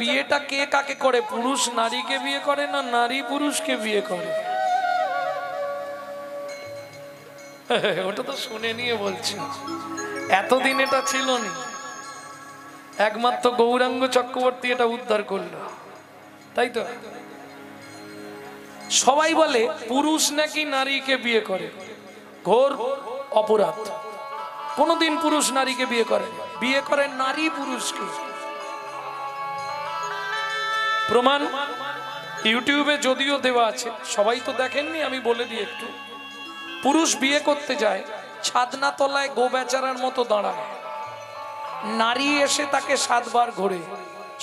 বিয়েটা কে কাকে করে? পুরুষ নারীকে বিয়ে করে না নারী পুরুষকে বিয়ে করে? ওটা তো শুনে নিয়ে বলছি, এতদিন এটা ছিল না, একমাত্র গৌরাঙ্গ চক্রবর্তী এটা উদ্ধার করলো, তাই তো? সবাই বলে পুরুষ নাকি নারীকে বিয়ে করে, ঘোর অপরাধ। কোনদিন পুরুষ নারীকে বিয়ে করে? বিয়ে করে নারী পুরুষকে। প্রমাণ ইউটিউবে যদিও দেওয়া আছে, সবাই তো দেখেননি, আমি বলে দিই একটু। পুরুষ বিয়ে করতে যায়, ছাদনা তলায় গো বেচারার মতো দাঁড়ায়, নারী এসে তাকে 7 বার ঘোরে।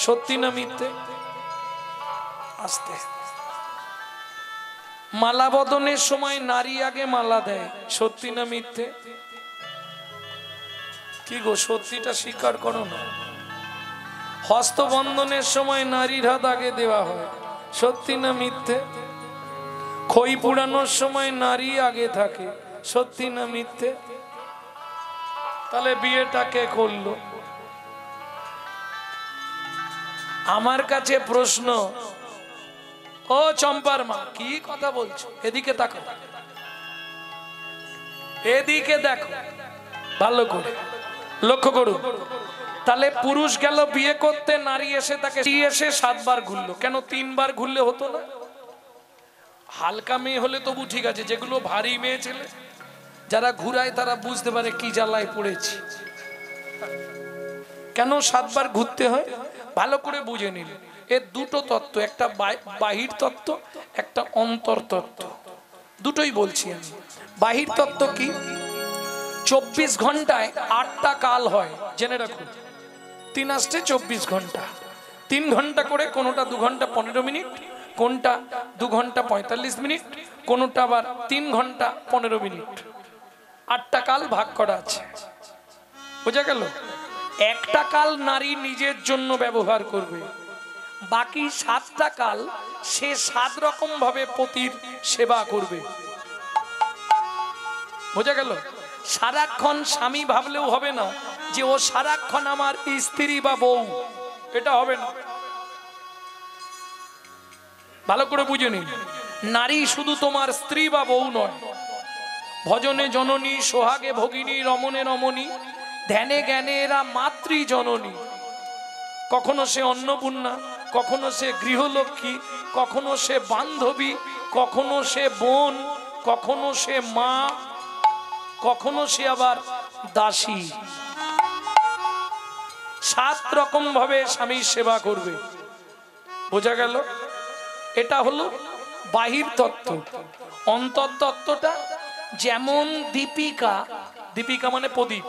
সত্যি না মিথ্যে? আস্তে। মালা বদনের সময় নারী আগে মালা দেয়, সত্যি না মিথ্যে? কি গো, সত্যিটা স্বীকার করো না। হস্তবন্ধনের সময় নারীর হাত আগে দেওয়া হয়, সত্যি না মিথ্যে? খই পুরানোর সময় নারী আগে থাকে, সত্যি না মিথ্যে? তাহলে বিয়েটা কে করলো? আমার কাছে প্রশ্ন, ও চম্পার মা, কি কথা বলছো? এদিকে তাকো, এদিকে দেখো, ভালো করে লক্ষ্য করুন। তাহলে পুরুষ গেল বিয়ে করতে, নারী এসে তাকে 7 বার ঘুরলো, কেন 3 বার ঘুরলে হতো না? হালকা মেয়ে হলে তবু ঠিক আছে, যেগুলো ভারী মেয়ে ছেলে যারা ঘুরায় তারা বুঝতে পারে কি জ্বালায় পড়েছি। কেন 7 বার ঘুরতে হয় ভালো করে বুঝে নিল। এর দুটো তত্ত্ব, একটা বাহির তত্ত্ব, একটা অন্তর তত্ত্ব, দুটোই বলছি আমি। বাহির তত্ত্ব কি? 24 ঘন্টায় 8টা কাল হয়, জেনে রাখুন। 3 আসছে 24 ঘন্টা, 3 ঘন্টা করে, কোনোটা 2 ঘন্টা 15 মিনিট, কোনটা 2 ঘন্টা 45 মিনিট, কোনটা আবার 3 ঘন্টা 15 মিনিট। 8টা কাল ভাগ করা আছে, বোঝা গেল? একটা কাল নারী নিজের জন্য ব্যবহার করবে, বাকি 7টা কাল সে 7 রকম ভাবে পতির সেবা করবে, বোঝা গেল? সারাক্ষণ স্বামী ভাবলেও হবে না যে ও সারাক্ষণ আমার স্ত্রী বা বউ, এটা হবে না। ভালো করে বুঝে নিন, নারী শুধু তোমার স্ত্রী বা বউ নয়। ভজনে জননী, সোহাগে ভগিনী, রমণে রমণী, ধ্যানে জ্ঞানে এরা মাতৃ জননী। কখনো সে অন্নপূর্ণা, কখনো সে গৃহলক্ষ্মী, কখনো সে বান্ধবী, কখনো সে বোন, কখনো সে মা, কখনো সে আবার দাসী। 7 রকম ভাবে স্বামীর সেবা করবে, বোঝা গেল? এটা হলো বাহির তত্ত্ব। অন্তর তত্ত্বটা যেমন দীপিকা, দীপিকা মানে প্রদীপ,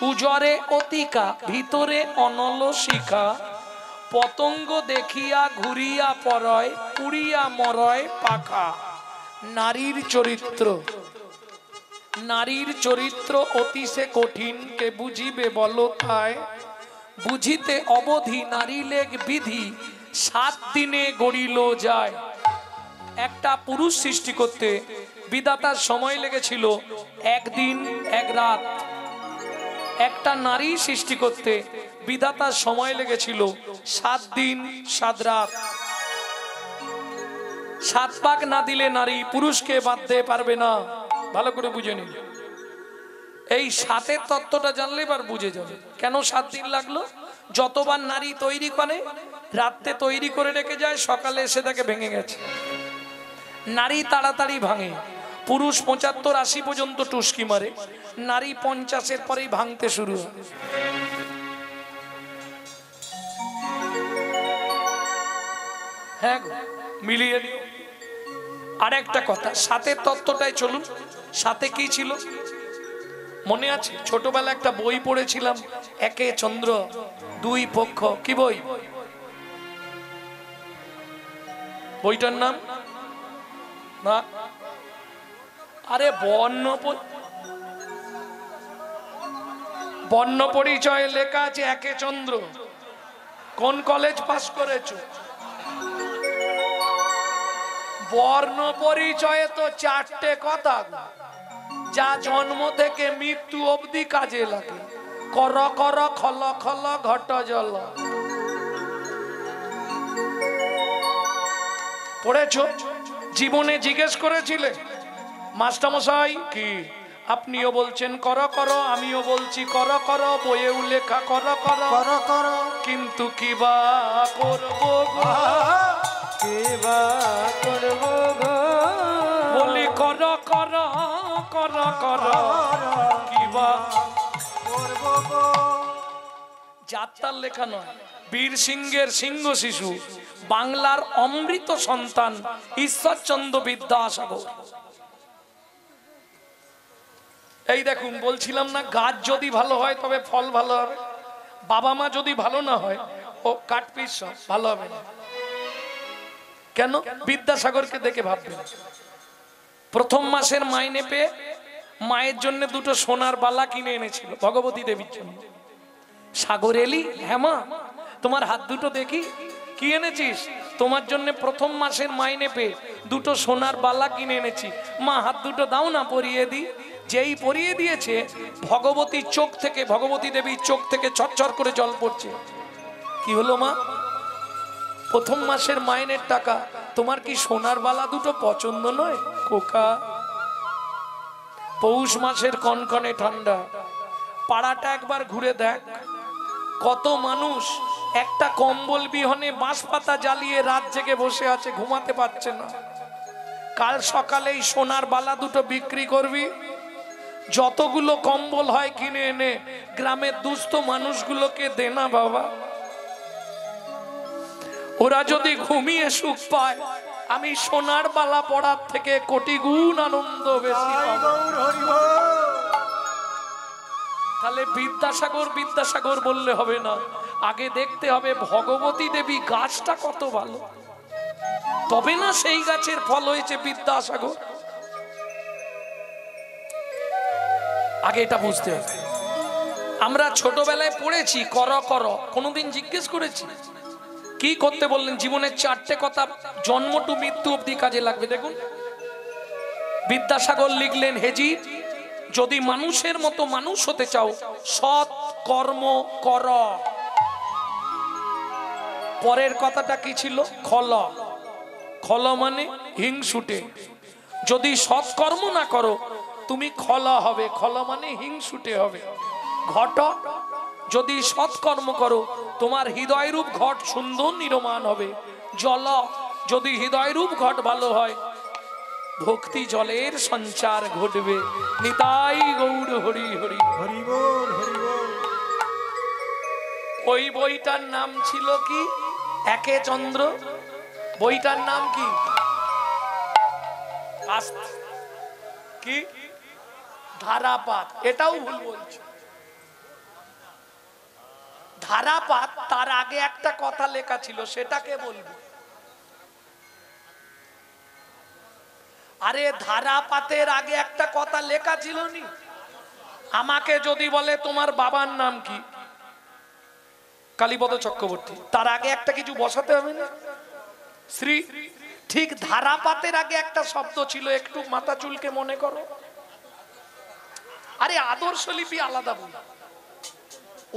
উজরে অতিকা, ভিতরে অনল শিখা, পতঙ্গ দেখিয়া ঘুরিয়া পরয়, পুড়িয়া মরয় পাখা। নারীর চরিত্র, নারীর চরিত্র অতিশে কঠিন, কে বুঝিবে বলো তাই? বুঝিতে অবধি নারী লেগ বিধি, 7 দিনে গড়িল যায়। একটা পুরুষ সৃষ্টি করতে বিধাতার সময় লেগেছিল 1 দিন 1 রাত। একটা নারী সৃষ্টি করতে বিধাতার সময় লেগেছিল 7 দিন 7 রাত। 7 ভাগ না দিলে নারী পুরুষকে বাঁধতে পারবে না, ভালো করে বুঝে নিন। এই 7-এর তত্ত্বটা জানলে এবার বুঝে যাবে কেন 7 দিন লাগলো। যতবার নারী তৈরি করে, রাতে তৈরি করে রেখে যায়, সকালে এসে তাকে ভেঙে গেছে। নারী তাড়াতাড়ি ভাঙে, পুরুষ 75-80 পর্যন্ত টুসকি মারে, নারী 50-এর পরেই ভাঙতে শুরু হয়। হ্যাঁ গো, মিলিয়ে নিও। আর একটা কথা, 7-এর তত্ত্বটাই চলুন। 7-এ কি ছিল মনে আছে? ছোটবেলা একটা বই পড়েছিলাম, একে চন্দ্র দুই পক্ষ। কি বই? বইটার নাম না, আরে বর্ণ পরিচয়ে লেখা আছে একে চন্দ্র। কোন কলেজ পাস করেছো? বর্ণ পরিচয়ে তো 4টে কথা, যা জন্ম থেকে মৃত্যু অবধি কাজে লাগে। কর কর খল খল ঘট জল। পড়েছো? জীবনে জিজ্ঞেস করেছিলে মাস্টারমশাই কি? আপনিও বলছেন করো করো, আমিও বলছি করো করো, বইয়েও লেখা করো করো করো করো, কিন্তু কি বা করবো গো? কি বা করবো গো? বলি করো করো করো করো, কি বা করবো গো? যাত্রার লেখা নয়, বীর সিংহের সিংহ শিশু, বাংলার অমৃত সন্তান ঈশ্বরচন্দ্র বিদ্যাসাগর। এই দেখুন, বলছিলাম না গাছ যদি ভালো হয় তবে ফল ভালো হবে, বাবা মা যদি ভালো না হয় ও কাঠপিস ভালো হবে না। কেন? বিদ্যাসাগরকে দেখে ভাববেন, প্রথম মাসের মাইনে পেয়ে মায়ের জন্য দুটো সোনার বালা কিনে এনেছিল ভগবতী দেবীর জন্য। সাগর এলি? হ্যাঁ মা, তোমার হাত দুটো দেখি, কি এনেছিস? তোমার জন্য প্রথম মাসের মাইনে পেয়ে দুটো সোনার বালা কিনে এনেছি, মা হাত দুটো দাও না পরিয়ে দি। যেই পরিয়ে দিয়েছে, ভগবতীর চোখ থেকে, ভগবতী দেবীর চোখ থেকে চরচর করে জল পড়ছে। কি হলো মা? প্রথম মাসের মাইনের টাকা, তোমার কি সোনার বালা দুটো পছন্দ নয় খোকা? পৌষ মাসের কনকনে ঠান্ডা, পাড়াটা একবার ঘুরে দেখ, কত মানুষ একটা কম্বল বিহনে বাঁশ পাতা জ্বালিয়ে রাত জেগে বসে আছে, ঘুমাতে পারছে না। কাল সকালেই সোনার বালা দুটো বিক্রি করবি, যতগুলো কম্বল হয় কিনে এনে গ্রামের দুস্থ মানুষগুলোকে দে না বাবা। ওরা যদি ঘুমিয়ে সুখ পায়, আমি সোনার বালা পড়ার থেকে কোটি গুণ আনন্দ বেশি পাবো। তাহলে বিদ্যাসাগর বিদ্যাসাগর বললে হবে না, আগে দেখতে হবে ভগবতী দেবী গাছটা কত ভালো, তবে না সেই গাছের ফল হয়েছে বিদ্যাসাগর। আগে এটা বুঝতে হবে। আমরা ছোটবেলায় পড়েছি কর কর, কোনোদিন জিজ্ঞেস করেছি কি করতে বললেন? জীবনের চারটে কথা জন্ম টু মৃত্যু অবধি কাজে লাগবে। দেখুন বিদ্যাসাগর লিখলেন, হেজি যদি মানুষের মতো মানুষ হতে চাও, সৎ কর্ম কর। পরের কথাটা কি ছিল? খল। খল মানে হিংসুটে। যদি সৎ কর্ম না করো তুমি খল হবে, খল মানে হিংসুটে হবে। ঘট, যদি সৎ কর্ম করো তোমার হৃদয় রূপ ঘট সুন্দর নির্মাণ হবে। জল, যদি হৃদয় রূপ ঘট ভালো হয় ভক্তি জলের সঞ্চার ঘটবে। নিতাই গৌর হরি হরি হরি বল, হরি বল। ওই বইটার নাম ছিল কি? একে চন্দ্র। বইটার নাম কি? কি? ধারাপাত। এটাও ভুল বলছি, ধারাপাত। তার আগে একটা কথা লেখা ছিল, সেটাকে বলবো। আরে ধারাপাতের আগে একটা কথা লেখা ছিল নি? আমাকে যদি বলে তোমার বাবার নাম কি? কালীপদ চক্রবর্তী, তার আগে একটা কিছু বসাতে হবে না? শ্রী। ঠিক ধারাপাতের আগে একটা শব্দ ছিল, একটু মাথা চুলকে মনে করো। আরে আদর্শ লিপি আলাদা বই,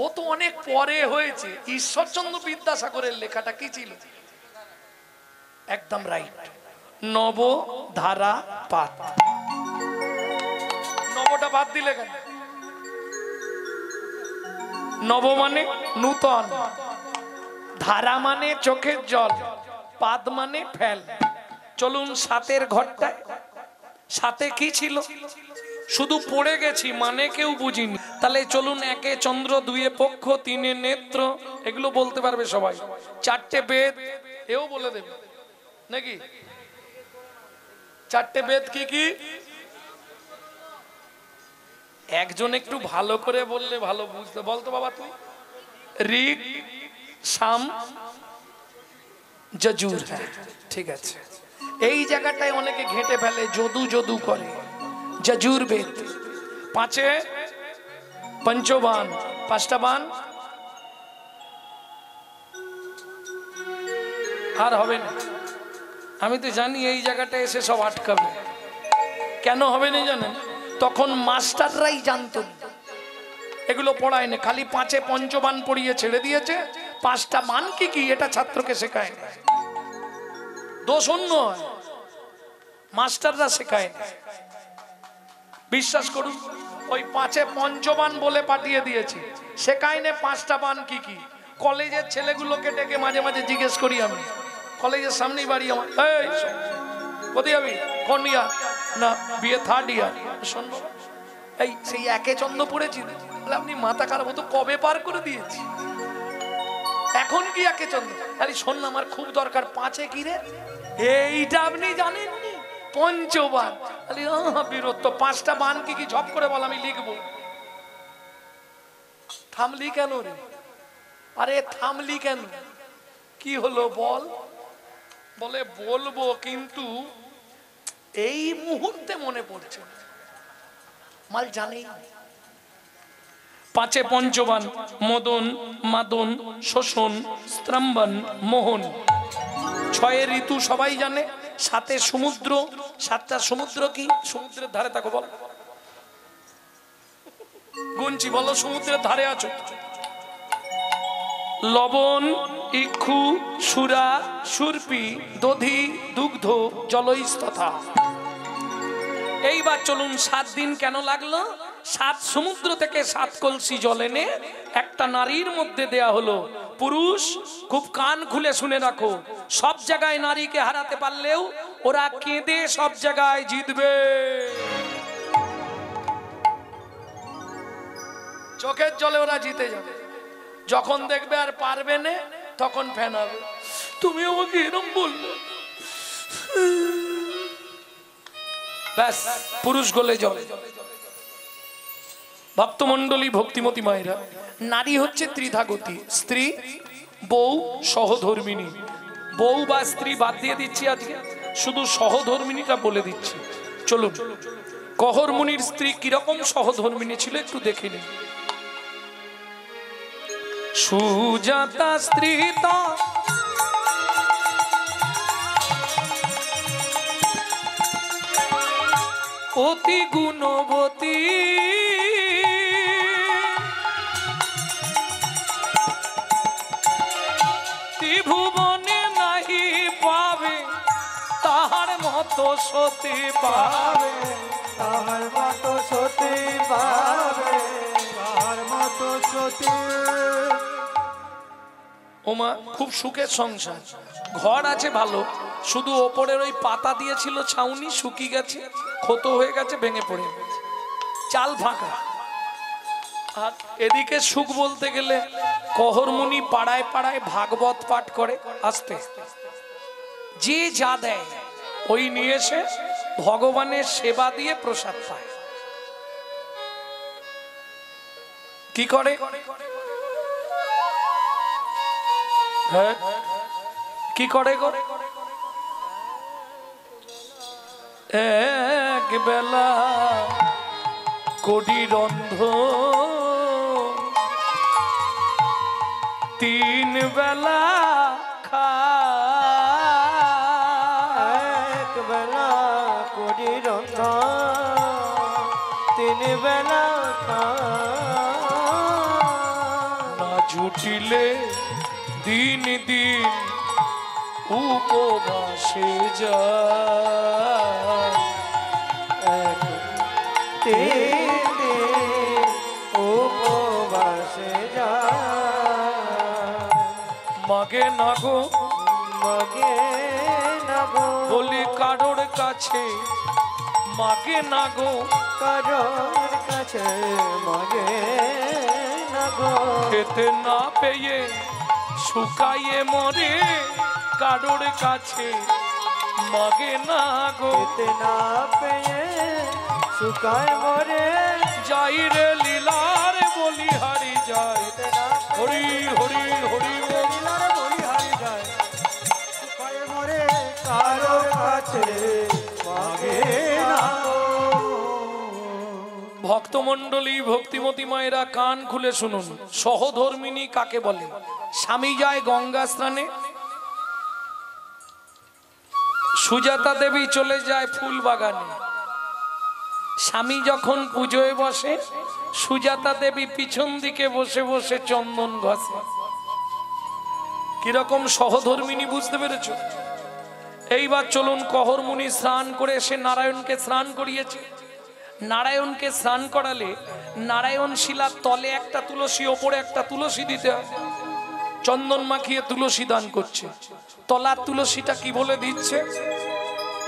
ও তো অনেক পরে হয়েছে। ঈশ্বরচন্দ্র বিদ্যাসাগরের লেখাটা কি ছিল? একদম রাইট, নব ধারা পাত। নবটা বাদ দিলে কেন? নব মানে নূতন, ধারা মানে চোখের জল, পাদ মানে ফেল। চলুন সাতের ঘরটায়, সাথে কি ছিল? শুধু পড়ে গেছি, মানে কেউ বুঝিনি। তাহলে চলুন, একে চন্দ্র, দুয়ে পক্ষ, তিনে নেত্র, এগুলো বলতে পারবে সবাই। চারটে বেদ, এও বলে দেবে নাকি? চারটে বেদ কি কি? একজন একটু ভালো করে বললে ভালো বুঝতে। বলতো বাবা তুই। ঋক, সাম, যজুর। ঠিক আছে, এই জায়গাটায় অনেকে ঘেঁটে ফেলে, যদু যদু করে। যজুর বেদ, পাঁচে পঞ্চবান, পাঁচটা বান। আর হবে না, আমি তো জানি এই জায়গাটা এসে সব আটকাবে। কেন হবে না জানেন? তখন মাস্টাররাই জানতো এগুলো পড়ায় না, খালি পাঁচে পঞ্চবান পড়িয়ে ছেড়ে দিয়েছে। পাঁচটা মান কি কি এটা ছাত্রকে শেখায় না। দোষ অন্য হয়, মাস্টাররা শেখায় না। বিশ্বাস করুন, ওই 5 পঞ্চবান বলে পাঠিয়ে দিয়েছি, শেখায় না 5টা বান কি কি। কলেজের ছেলেগুলোকে ডেকে মাঝে মাঝে জিজ্ঞেস করি আমি, কলেজের সামনেই বাড়ি আমার, এই কোথায় যাবি, কোন ইয়ার, না বিয়ে 3rd ইয়ার। শোনো, এই সেই একে চন্দ্র পড়েছি, আপনি মাথা খারাপ হতো কবে পার করে দিয়েছি, এখন কি একে চন্দ্র? আরে শোন না, আমার খুব দরকার, 5 কি রে, এইটা আপনি জানেননি, পঞ্চবান। আরে বিরক্ত, 5টা বান কি কি ঝপ করে বল, আমি লিখবো। থামলি কেন রে? আরে থামলি কেন, কি হলো বল? বলে বলবো, কিন্তু এই মুহূর্তে মনে পড়ছে, মাল জানেই। 5 পঞ্চবান, মদন, মাদন, শোষণ, স্ত্রম্বন, মোহন। 6 ঋতু সবাই জানে, 7 সমুদ্র। 7টা সমুদ্র কি? সমুদ্রের ধারে থাকো বল, গুনছি, বলো সমুদ্রের ধারে আছো। লবণ, ইক্ষু, সুরা, সুরপি, দধি, দুগ্ধ, জলস্তথা। এইবার চলুন, 7 দিন কেন লাগলো? 7 সমুদ্র থেকে 7 কলসি জল এনে একটা নারীর মধ্যে দেয়া হলো। পুরুষ খুব কান খুলে শুনে রাখো, সব জায়গায় নারীকে হারাতে পারলেও ওরা কেঁদে সব জায়গায় জিতবে। চোখের জলে ওরা জিতে যাবে। যখন দেখবে আর পারবে না, তখন ফেনাবে, তুমি আমাকে এরকম বললে, ব্যাস পুরুষ গলে জলে। ভক্তমণ্ডলী, ভক্তিমতী মায়েরা, নারী হচ্ছে ত্রিধাগতী, স্ত্রী, বউ, সহধর্মিণী। বউ বা স্ত্রী বাদ দিয়ে দিচ্ছি আজকে, শুধু সহধর্মিণীটা বলে দিচ্ছি। চলুন, কহর মুনির স্ত্রী কিরকম সহধর্মিণী ছিল একটু দেখে নিন। সুজাতা স্ত্রী তা অতি গুণবতী, ত্রিভুবনে নাহি পাবে তাহার মতো সতী পাবে, তাহার মতো সতী পাবে, তাহার মতো সতী। ওমা, খুব সুখের সংসার, ঘর আছে ভালো, শুধু ওপরের ওই পাতা দিয়েছিল ছাউনি, শুকিয়ে গেছে, ক্ষত হয়ে গেছে, ভেঙে পড়ে গেছে, চাল ফাঁকা। আর এদিকে সুখ বলতে গেলে কহরমুনি পাড়ায় পাড়ায় ভাগবত পাঠ করে, আসতে যে যা দেয় ওই নিয়ে এসে ভগবানের সেবা দিয়ে প্রসাদ পায়। কি করে? হ্যাঁ, কি করে গো? এক বেলা কোটি রন্ধ, 3 বেলা খায়। এক বেলা কোটি রন্ধা, 3 বেলা না জুটিলে দিন দিন উপবাসে যায়। 3 দিন উপবাসে যায়। মাগে না গো, মাগে না গো, বলি কারোর কাছে, মাগে না গো, কারোর কাছে মাগে না গো। খেতে না পেয়ে শুকাইয়ে মরে, কারোর কাছে মাগে না গো। খেতে না পেয়ে শুকায় মরে, যাই রে লীলার বলি হারি যায়, হরি হরি হরি বল। লীলার বলি হারি যায়, শুকায় মরে কারোর কাছে মাগে না গো। ভক্তমণ্ডলী, ভক্তিমতী মায়েরা, কান খুলে শুনুন, সহধর্মিণী কাকে বলে? স্বামী যায় গঙ্গা স্নানে, সুজাতা দেবী চলে যায় ফুল বাগানে। স্বামী যখন পুজোয় বসে, সুজাতা দেবী পিছন দিকে বসে বসে চন্দন ঘষে। কিরকম সহধর্মিণী বুঝতে পেরেছ? এইবার চলুন, কহর মুনি স্নান করে এসে নারায়ণকে স্নান করিয়েছে। নারায়ণকে স্নান করালে নারায়ণ শিলার তলে একটা তুলসী, ওপরে একটা তুলসী দিতে হয়। চন্দন মাখিয়ে তুলসী দান করছে। তলার তুলসীটা কি বলে দিচ্ছে?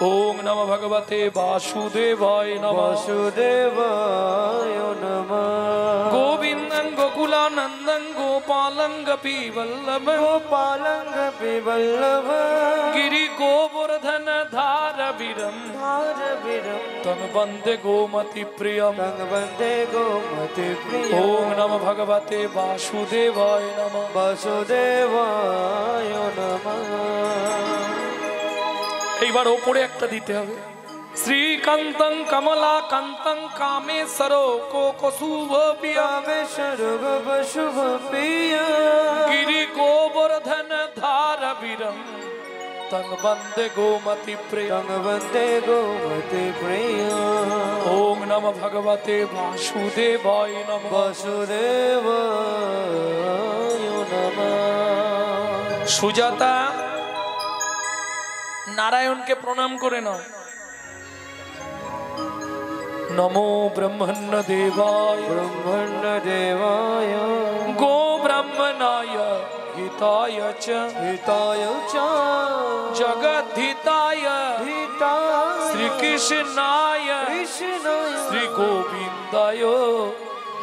ওম নমঃ ভগবতে বাসুদেবায় নমঃ। वासुदेवाय नमः। গোবিন্দং গোকুলানন্দং গোপালং গোপী বল্লভং गोपालं गोपीवल्लभं গিরি গোবর্ধন ধার বীরম धारवीरं তং বন্দে গোমতি প্রিয়ম। तं वन्दे गोमतिप्रियं। ওম নমঃ ভগবতে বাসুদেবায় নমঃ। वासुदेवाय नमः। এইবার ওপরে একটা দিতে হবে। শ্রীকান্তং কমলাকান্তং কামেশ্বর কোকশুভ প্রিয় कामेश्वर गोपशुभप्रिय গিরি গোবর্ধন ধার বীরম তং বন্দে গোমতি প্রিয়ম। तं वन्दे गोमतिप्रिय। ওম নমঃ ভগবতে বাসুদেবায় নমঃ। वासुदेवाय नमः। সুজাতা নারায়ণকে প্রণাম করে নাও। নমো ব্রহ্মণ্য দেবায় ब्रह्मण्यदेवाय গো ব্রাহ্মণায় হিতায় চ हिताय च জগদ্ধিতায় हिताय শ্রীকৃষ্ণায় कृष्णाय শ্রী গোবিন্দায়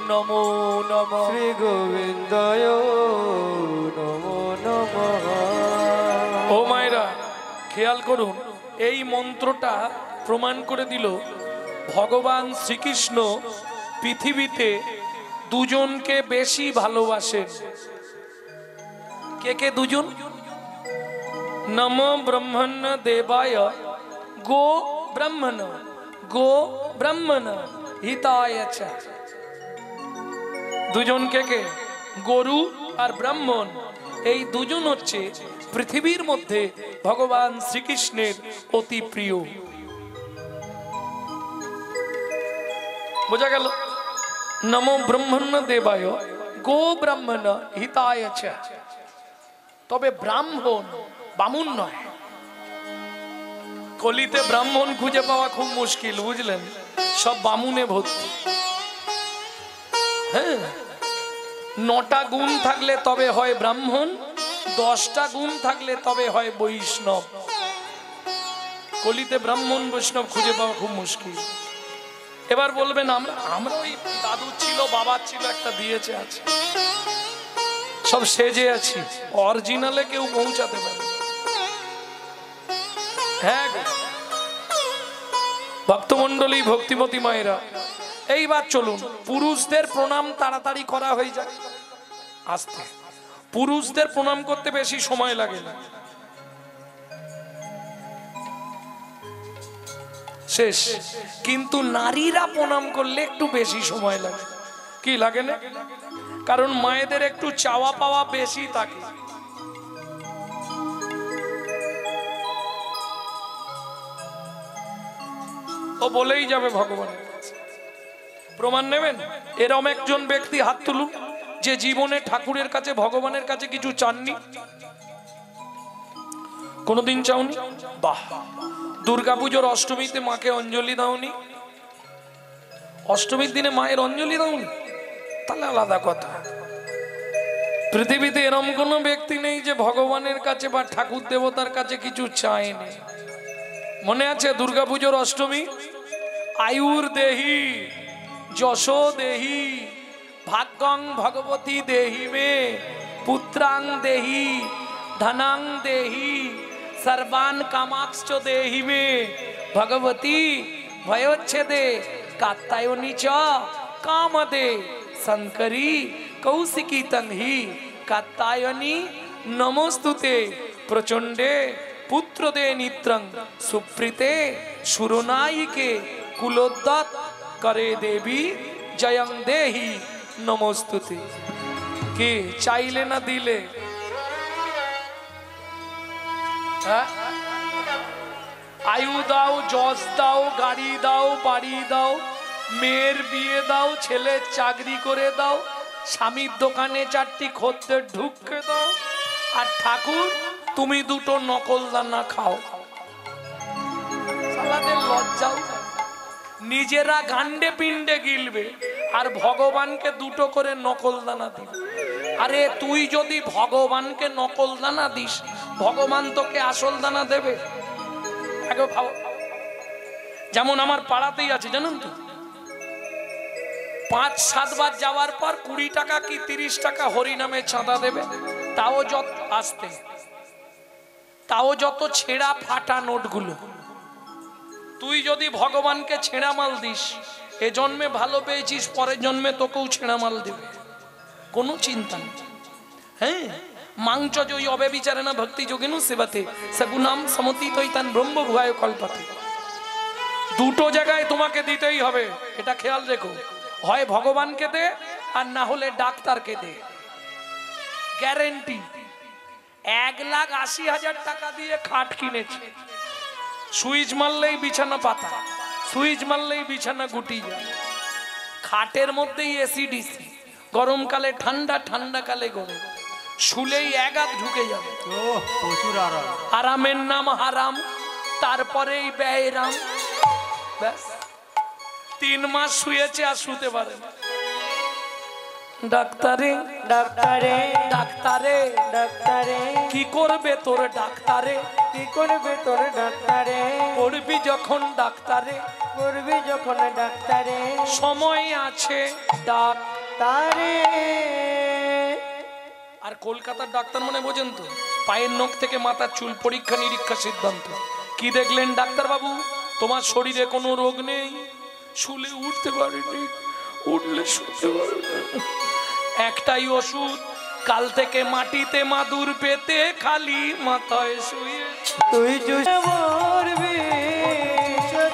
নমো নমঃ। श्रीगोविन्दाय नमो नमः। ও মায়েরা, খেয়াল করুন, এই মন্ত্রটা প্রমাণ করে দিল ভগবান শ্রীকৃষ্ণ পৃথিবীতে দুজনকে বেশি ভালোবাসেন। কে কে দুজন? নমো ব্রহ্মণ্য দেবায় গো ব্রাহ্মণ গো ব্রাহ্মণ হিতায় চ। দুজন কে কে? গরু আর ব্রাহ্মণ। এই দুজন হচ্ছে পৃথিবীর মধ্যে ভগবান শ্রীকৃষ্ণের অতি প্রিয়। বোঝা গেল? নমো ব্রহ্মণ্য দেবায় গো ব্রাহ্মণ হিতায় চ। তবে ব্রাহ্মণ, বামুন নয়। কলিতে ব্রাহ্মণ খুঁজে পাওয়া খুব মুশকিল, বুঝলেন? সব বামুনে ভর্তি। হ্যাঁ, 9টা গুণ থাকলে তবে হয় ব্রাহ্মণ, 10টা গুণ থাকলে তবে হয় বৈষ্ণব। কলিতে ব্রাহ্মণ বৈষ্ণব খুঁজে পাওয়া খুব মুশকিল। এবার বলবেন আমরা ওই দাদু ছিল, বাবার ছিল, একটা দিয়েছে আছে, সব সেজে আছি, অরিজিনালে কেউ পৌঁছাতে পারে। হ্যাঁ ভক্তমন্ডলী, ভক্তিমতী মায়েরা, এইবার চলুন, পুরুষদের প্রণাম তাড়াতাড়ি করা হয়ে যায়। আস্তে, পুরুষদের প্রণাম করতে বেশি সময় লাগে না, শেষ। কিন্তু নারীরা প্রণাম করলে একটু বেশি সময় লাগে। কি লাগে না? কারণ মায়েদের একটু চাওয়া পাওয়া বেশি থাকে। ও বলেই যাবে ভগবানের কাছে। প্রমাণ নেবেন? এরম একজন ব্যক্তি হাত তুলুন যে জীবনে ঠাকুরের কাছে, ভগবানের কাছে কিছু চাননি, কোনদিন চাওনি। বাহ! দুর্গাপুজোর অষ্টমীতে মাকে অঞ্জলি দাওনি? অষ্টমীর দিনে মায়ের অঞ্জলি দাওনি? তাহলে আলাদা কথা। পৃথিবীতে এরম কোন ব্যক্তি নেই যে ভগবানের কাছে বা ঠাকুর দেবতার কাছে কিছু চায়নি। মনে আছে দুর্গাপুজোর অষ্টমী? আয়ুর দেহি যশো দেহি ভাগ্যং ভগবতী দেহি মে পুত্রাং দেহি ধনাং দেহি सर्वान कामाक्ष देहि मे भगवती भयोच्छेदे कात्यायनी च कामदे शंकरी कौशिकी तंहि कात्यायनी नमोस्तुते प्रचंडे पुत्रदे नित्रं सुप्रीते सुरनायिके कुलोद्दत करे देवी जयं देहि नमोस्तुते। के चाइले ना दिले? आयु दाओ, जस दाओ, गाड़ी दाओ, बाड़ी दाओ, मेयर बिये दाओ, छेले चाकरी करे दाओ, स्वामीर दोकाने 4टी खद्देर ढुके दाओ, और ठाकुर तुमी दुटो नकल दाना खाओ। বেচারাদের লজ্জাও, নিজেরা গান্ডে পিণ্ডে গিলবে আর ভগবানকে দুটো করে নকল দানা দিবে। আরে তুই যদি ভগবানকে নকল দানা দিস, ভগবান তোকে আসল দানা দেবে? যেমন আমার পাড়াতেই আছে জানেন তো, 5-7 বার যাওয়ার পর 20 টাকা কি 30 টাকা হরিনামে চাঁদা দেবে, তাও যত আসতে, তাও যত ছেঁড়া ফাটা নোটগুলো। তুই যদি ভগবানকে ছেঁড়া মাল দিস, এ জন্মে ভালো পেয়েছিস, পরের জন্মে তোকেও ছেঁড়া মাল দেবে, কোনো চিন্তা নেই। হ্যাঁ, মাংস জয়ী অবে বিচারে না ভক্তি যোগিনু সেবাতে সগুনাম সমতি তৈতান ব্রহ্ম ভুয়ায় কল্পতে। দুটো জায়গায় তোমাকে দিতেই হবে, এটা খেয়াল রেখো। হয় ভগবানকে দে, আর না হলে ডাক্তারকে দে, গ্যারেন্টি। 1,80,000 টাকা দিয়ে খাট কিনেছে, সুইচ মারলেই বিছানা পাতা, সুইচ মারলেই বিছানা গুটি যায়। খাটের মধ্যেই এসি ডিসি, গরমকালে ঠান্ডা, ঠান্ডাকালে গরম, শুলেই এগাত ঢুকে যাবে। প্রচুর আরাম। আরামের নাম হারাম, তারপরেই ব্যয়রাম। ব্যাস 3 মাস শুয়েছে আর শুতে পারে না। ডাক্তারে ডাক্তারে ডাক্তারে ডাক্তারে কি করবে তোর ডাক্তারে, কি করবে তোর ডাক্তারে, করবি যখন ডাক্তারে, করবি যখন ডাক্তারে, সময় আছে ডাক তারে। আর কলকাতার ডাক্তার মানে বোঝেন তো, পায়ের নখ থেকে মাথার চুল পরীক্ষা নিরীক্ষা সিদ্ধান্ত। কি দেখলেন ডাক্তার বাবু? তোমার শরীরে কোনো রোগ নেই, শুলে উঠতে পারিনি, উঠলে শুতে পারবে। একটাই ওষুধ, কাল থেকে মাটিতে মাদুর পেতে খালি মাথায় শুয়ে তুই চুষে মরবি,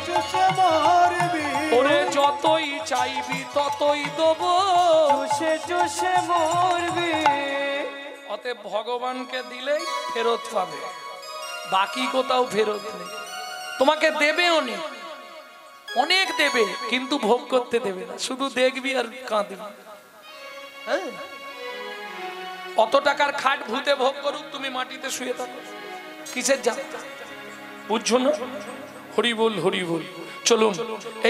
চুষে মরবি, ওরে যতই চাইবি ততই দেবো, চুষে চুষে মরবি। অতএব ভগবানকে দিলেই ফেরত পাবে, বাকি কোথাও ফেরত নেই। তোমাকে দেবে অনেক, অনেক দেবে, কিন্তু ভোগ করতে দেবে না, শুধু দেখবি আর কাঁদবি। হ্যাঁ, অত টাকার খাট ভূতে ভোগ করুক, তুমি মাটিতে শুয়ে থাকো, কিসের যা, বুঝছো না? হরি বল হরি বল। চলুন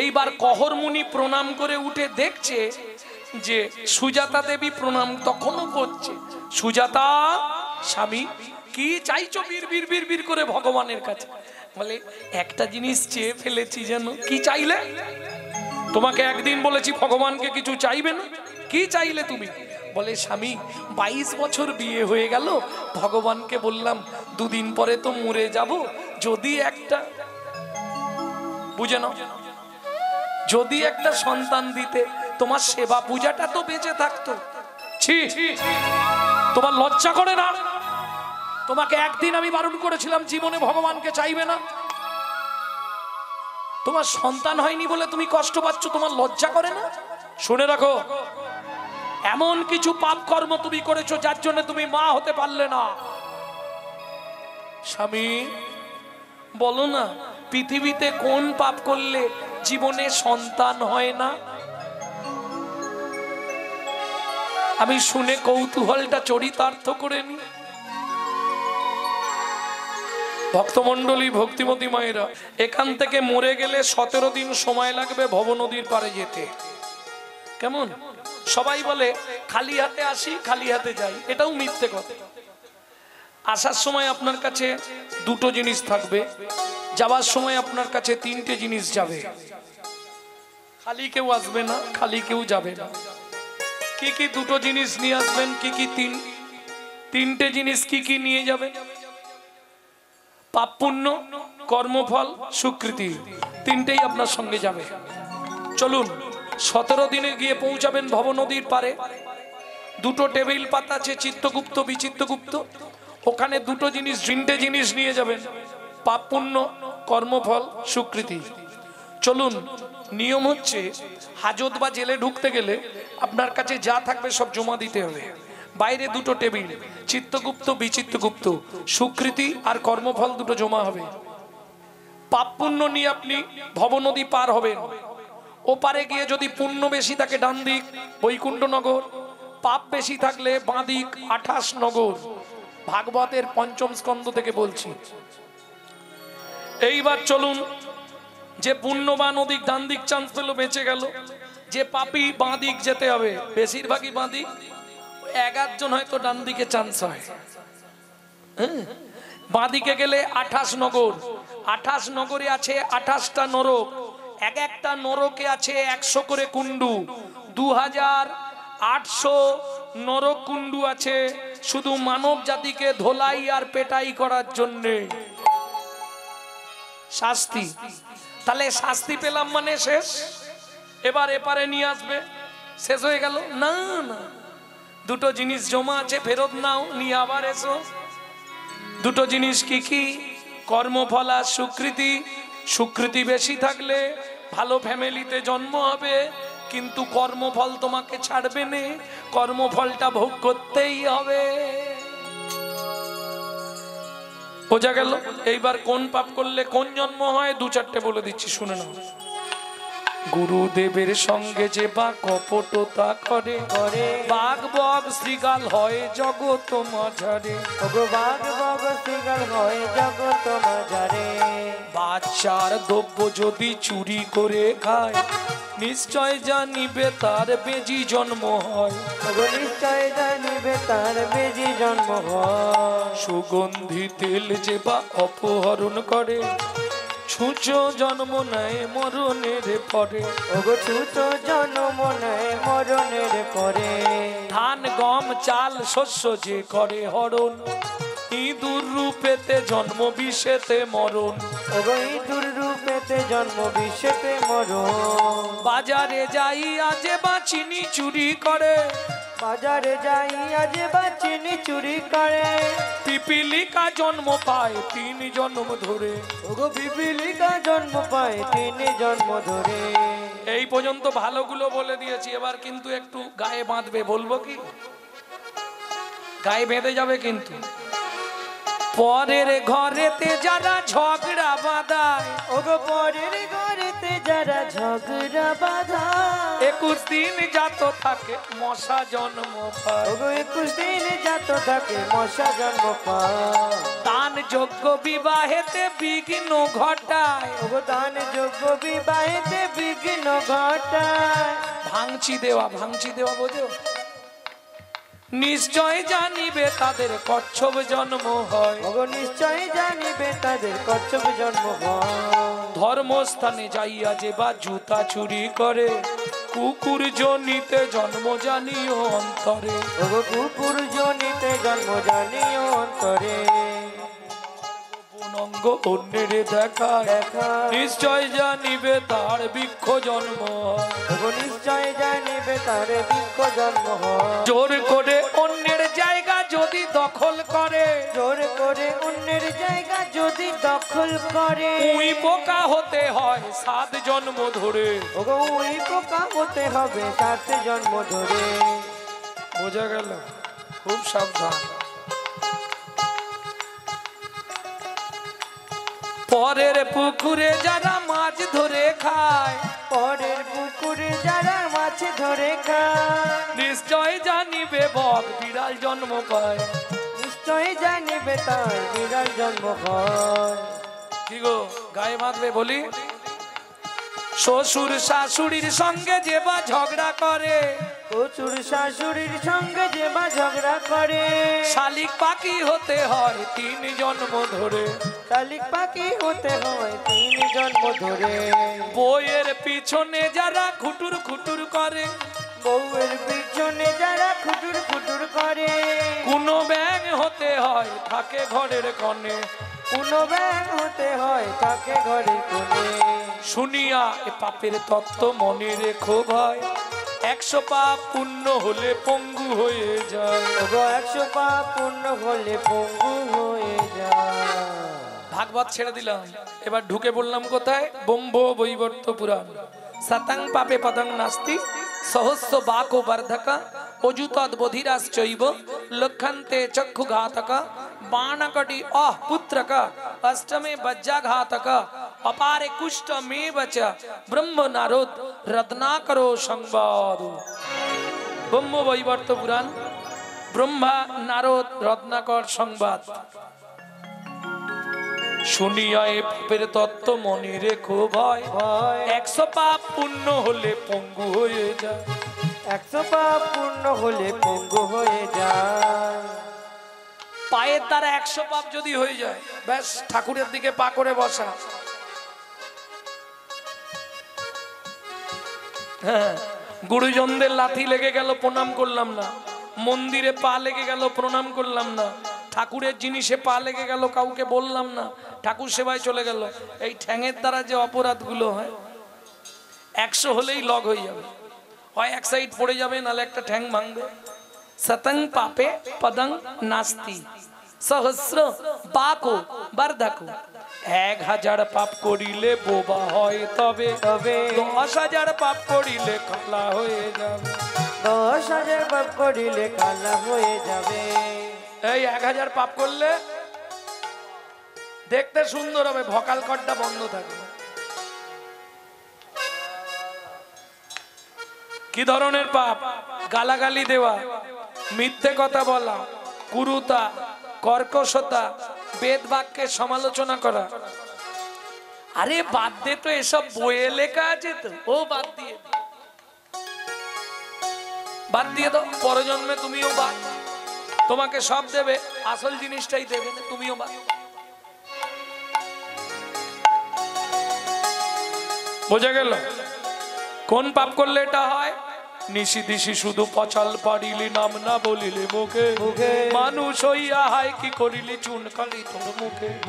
এইবার কহর মুনি প্রণাম করে উঠে দেখছে যে সুজাতা দেবী প্রণাম তখনও করছে। সুজাতা, স্বামী কি চাইছো? বীর বীর বীর বীর করে ভগবানের কাছে বলে, একটা জিনিস চেয়ে ফেলেছি। যেন কি চাইলে? তোমাকে একদিন বলেছি ভগবানকে কিছু চাইবে না, কি চাইলে তুমি? বলে, স্বামী 22 বছর বিয়ে হয়ে গেল, ভগবানকে বললাম 2 দিন পরে তো মরে যাব, যদি একটা, বুঝে নাও, যদি একটা সন্তান দিতে, তোমার সেবা পূজাটা তো বেঁচে থাকতো। ছি, তোমার লজ্জা করে না? তোমাকে একদিন আমি বারণ করেছিলাম জীবনে ভগবানকে চাইবে না, তোমার সন্তান হয়নি বলে তুমি কষ্ট পাচ্ছ, তোমার লজ্জা করে না? শুনে রাখো, এমন কিছু পাপ কর্ম তুমি করেছো যার জন্য তুমি মা হতে পারলে না। স্বামী বলো না, পৃথিবীতে কোন পাপ করলে জীবনে সন্তান হয় না? আমি শুনে কৌতূহলটা চরিতার্থ করে নি। ভক্তমন্ডলী, ভক্তিমতী মায়েরা, এখান থেকে মরে গেলে 17 দিন সময় লাগবে ভব নদীর পারে যেতে। কেমন? সবাই বলে খালি হাতে আসি, খালি হাতে যাই, এটাও মিথ্যে কথা। আসার সময় আপনার কাছে 2টো জিনিস থাকবে, যাওয়ার সময় আপনার কাছে 3টে জিনিস যাবে। খালি কেউ আসবে না, খালি কেউ যাবে না। কি কি 2টো জিনিস নিয়ে আসবেন? কি কি 3টে জিনিস কি কি নিয়ে যাবেন? পাপ পুণ্য, কর্মফল, স্বীকৃতি, 3টেই আপনার সঙ্গে যাবে। চলুন 17 দিনে গিয়ে পৌঁছাবেন ভব নদীর পারে। 2টো টেবিল পাতা আছে, চিত্তগুপ্ত বিচিত্তগুপ্ত, ওখানে 2টো জিনিস, 3টে জিনিস নিয়ে যাবেন, পাপ পুণ্য, কর্মফল, স্বীকৃতি। চলুন, নিয়ম হচ্ছে হাজত বা জেলে ঢুকতে গেলে আপনার কাছে যা থাকবে সব জমা দিতে হবে। বাইরে 2টো টেবিল, চিত্তগুপ্ত বিচিত্তগুপ্ত, স্বীকৃতি আর কর্মফল 2টো জমা হবে। পাপ পুণ্য নিয়ে আপনি ভব নদী পার হবেন। ওপারে গিয়ে যদি পুণ্য বেশি থাকে ডান দিক বৈকুণ্ঠ নগর, পাপ বেশি থাকলে বাঁ দিক 28 নগর। ভাগবতের 5ম স্কন্ধ থেকে বলছি। এইবার চলুন যে পুণ্যবান ওদিক ডান দিক চান্স পেল বেঁচে গেল, যে পাপী বাঁ দিক যেতে হবে, বেশিরভাগই বাঁ দিক, 11 জন হয়তো ডান দিকে চান্স হয়। বাঁ দিকে গেলে 28 নগর, 28 নগরে আছে 28টা নরক, এক একটা নরকে আছে 100 করে কুণ্ডু, 2800 নরক কুণ্ডু আছে শুধু মানব জাতিকে ধোলাই আর পেটাই করার জন্যে। শাস্তি, তাহলে শাস্তি পেলাম মানে শেষ, এবার এপারে নিয়ে আসবে, শেষ হয়ে গেল না? না, দুটো জিনিস জমা আছে, ফেরত নাও, নিয়ে আবার এসো। দুটো জিনিস কি কি? কর্মফল আর স্বীকৃতি। স্বীকৃতি বেশি থাকলে ভালো ফ্যামিলিতে জন্ম হবে, কিন্তু কর্মফল তোমাকে ছাড়বে না, কর্মফলটা ভোগ করতেই হবে। বোঝা গেল? এইবার কোন পাপ করলে কোন জন্ম হয় 2-4টে বলে দিচ্ছি, শুনে নাও। গুরুদেবের সঙ্গে যে বা কপটতা করে, বাঘ বগ শ্রীগাল হয় জগৎ মাঝারে। বাঘ বগ শ্রীগাল হয় জগৎ মাঝারে। বাচ্চার দ্রব্য যদি চুরি করে খায়, নিশ্চয় জানিবে তার বেজি জন্ম হয়। নিশ্চয় জানিবে তার বেজি জন্ম হয়। সুগন্ধি তেল যে বা অপহরণ করে, ছুঁচো জন্ম নেয় মরণের পরে। ছুঁচো জন্ম নেয় মরণের পরে। ধান গম চাল শস্য যে করে হরণ, ইঁদুর রূপেতে জন্ম বিষেতে মরণ। ইঁদুর রূপেতে জন্ম বিষেতে মরণ। বাজারে যাইয়া যে বা চিনি চুরি করে, বাজারে যাইয়া যে বা চিনি চুরি করে। পিপিলিকা জন্ম পায় 3 জন্ম ধরে। পিপিলিকা জন্ম পায় 3 জন্ম ধরে। এই পর্যন্ত ভালোগুলো বলে দিয়েছি, এবার কিন্তু একটু গায়ে বাঁধবে, বলবো কি? গায়ে বেঁধে যাবে কিন্তু। পরের ঘরেতে যারা ঝগড়া বাঁধায়, পরের ঘরেতে যারা ঝগড়া বাঁধায়। 21 দিন জাত থাকে মশা জন্ম পায়। 21 দিন জাত থাকে মশা জন্ম পায়। দান যোগ্য বিবাহেতে বিঘ্ন ঘটায়। দান যোগ্য বিবাহেতে বিঘ্ন ঘটায়। ভাঙচি দেওয়া বোঝো? নিশ্চয় জানিবে তাদের কচ্ছপ জন্ম হয়। নিশ্চয় জানিবে তাদের কচ্ছপ জন্ম হয়। ধর্মস্থানে যাইয়া যে বা জুতা চুরি করে, কুকুর জনিতে জন্ম জানিও অন্তরে। কুকুর জনিতে জন্ম জানিও অন্তরে। অঙ্গ অন্যের দেখায়, নিশ্চয় জানিবে তার বৃক্ষ জন্ম হয়। নিশ্চয় জানিবে তার বৃক্ষ জন্ম হয়। জোর করে অন্যের জায়গা যদি দখল করে, জোর করে অন্যের জায়গা যদি দখল করে। উই পোকা হতে হয় 7 জন্ম ধরে। উই পোকা হতে হবে 7 জন্ম ধরে। বোঝা গেল? খুব সাবধান। পরের পুকুরে যারা মাছ ধরে খায়, পরের পুকুরে যারা মাছ ধরে খায়। নিশ্চয় জানিবে বক বিড়াল জন্ম পায়। নিশ্চয় জানিবে তার বিড়াল জন্ম হয়। কি গো, গায়ে বাঁধবে বলি? শ্বশুর শাশুড়ির সঙ্গে যে বা ঝগড়া করে, শ্বশুর শাশুড়ির সঙ্গে যে বা ঝগড়া করে। শালিক পাখি হতে হয় 3 জন্ম ধরে। শালিক পাখি হতে হয় 3 জন্ম ধরে। বইয়ের পিছনে যারা খুটুর খুটুর করে, বউয়ের পিছনে যারা খুটুর খুটুর করে। কোনো ব্যাঙ হতে হয় থাকে ঘরের কোণে। কোনো ব্যাঙ হতে হয় থাকে ঘরের কোণে। শুনিয়া এ পাপের তত্ত্ব মনে রেখো ভাই, 100 পাপ পুণ্য হলে পঙ্গু হয়ে যায়। 100 পাপ পুণ্য হলে পঙ্গু হয়ে যায়। ভাগবত ছেড়ে দিলাম, এবার ঢুকে বললাম কোথায়? ব্রহ্ম বৈবর্ত পুরাণ। শতং পাপে পদং নাস্তি, সহস্র বাকো বর্ধকা, অযুতদ বধিরাশ্চৈব, লক্ষন্তে চক্ষু ঘাতকা, বাণকটি অহ পুত্রকা, অষ্টমে বজ্জাঘাতকা, अपारे कुष्ठ में बचा ब्रह्म नारद रत्नाकरो संवाद। ब्रह्म वैवर्त पुराण, ब्रह्मा नारद रत्नाकर संवाद। শুনিয়া এ পাপের তত্ত্ব মনে রেখো ভয়, 100 পাপ পূর্ণ হলে পঙ্গু হয়ে যায়। 100 পাপ পূর্ণ হলে পঙ্গু হয়ে যায়। পায়ের দ্বারা 100 পাপ যদি হয়ে যায়, ব্যাস ঠাকুরের দিকে পা করে বসা। হ্যাঁ, গুরুজনদের লাথি লেগে গেল, প্রণাম করলাম না। মন্দিরে পা লেগে গেল, প্রণাম করলাম না। ঠাকুরের জিনিসে পা লেগে গেল, কাউকে বললাম না, ঠাকুর সেবায় চলে গেল। এই ঠ্যাঙের দ্বারা যে অপরাধগুলো হয়, 100 হলেই লগ হয়ে যাবে। হয় এক সাইড পড়ে যাবে, নাহলে একটা ঠ্যাং ভাঙবে। সতং পাপে পদং নাস্তি সহস্র বাকো বর্ধকো। 1000 পাপ করিলে বোবা হয় তবে, 10,000 পাপ করিলে কালা হয়ে যাবে। 10,000 পাপ করিলে কালা হয়ে যাবে। এই 1000 পাপ করলে দেখতে সুন্দর হবে, ভকাল কর্ডটা বন্ধ থাকবে। কি ধরনের পাপ? গালাগালি দেওয়া, মিথ্যে কথা বলা, কুরুতা, কর্কশতা, বেদ বাক্যের সমালোচনা করা। আরে বাদ দে তো, এসব বইয়ে লেখা আছে তো, ও বাদ দিয়ে দাও। পরজন্মে তুমিও বাদ, তোমাকে সব দেবে, আসল জিনিসটাই দেবে না, তুমিও বাদ। বোঝা গেল কোন পাপ করলে এটা হয়? নিশি দিশি শুধু পচাল পারিলি, নাম না বলিলে মুখে, মানুষ হইয়া হাই কি করিলি চুন কালি তোর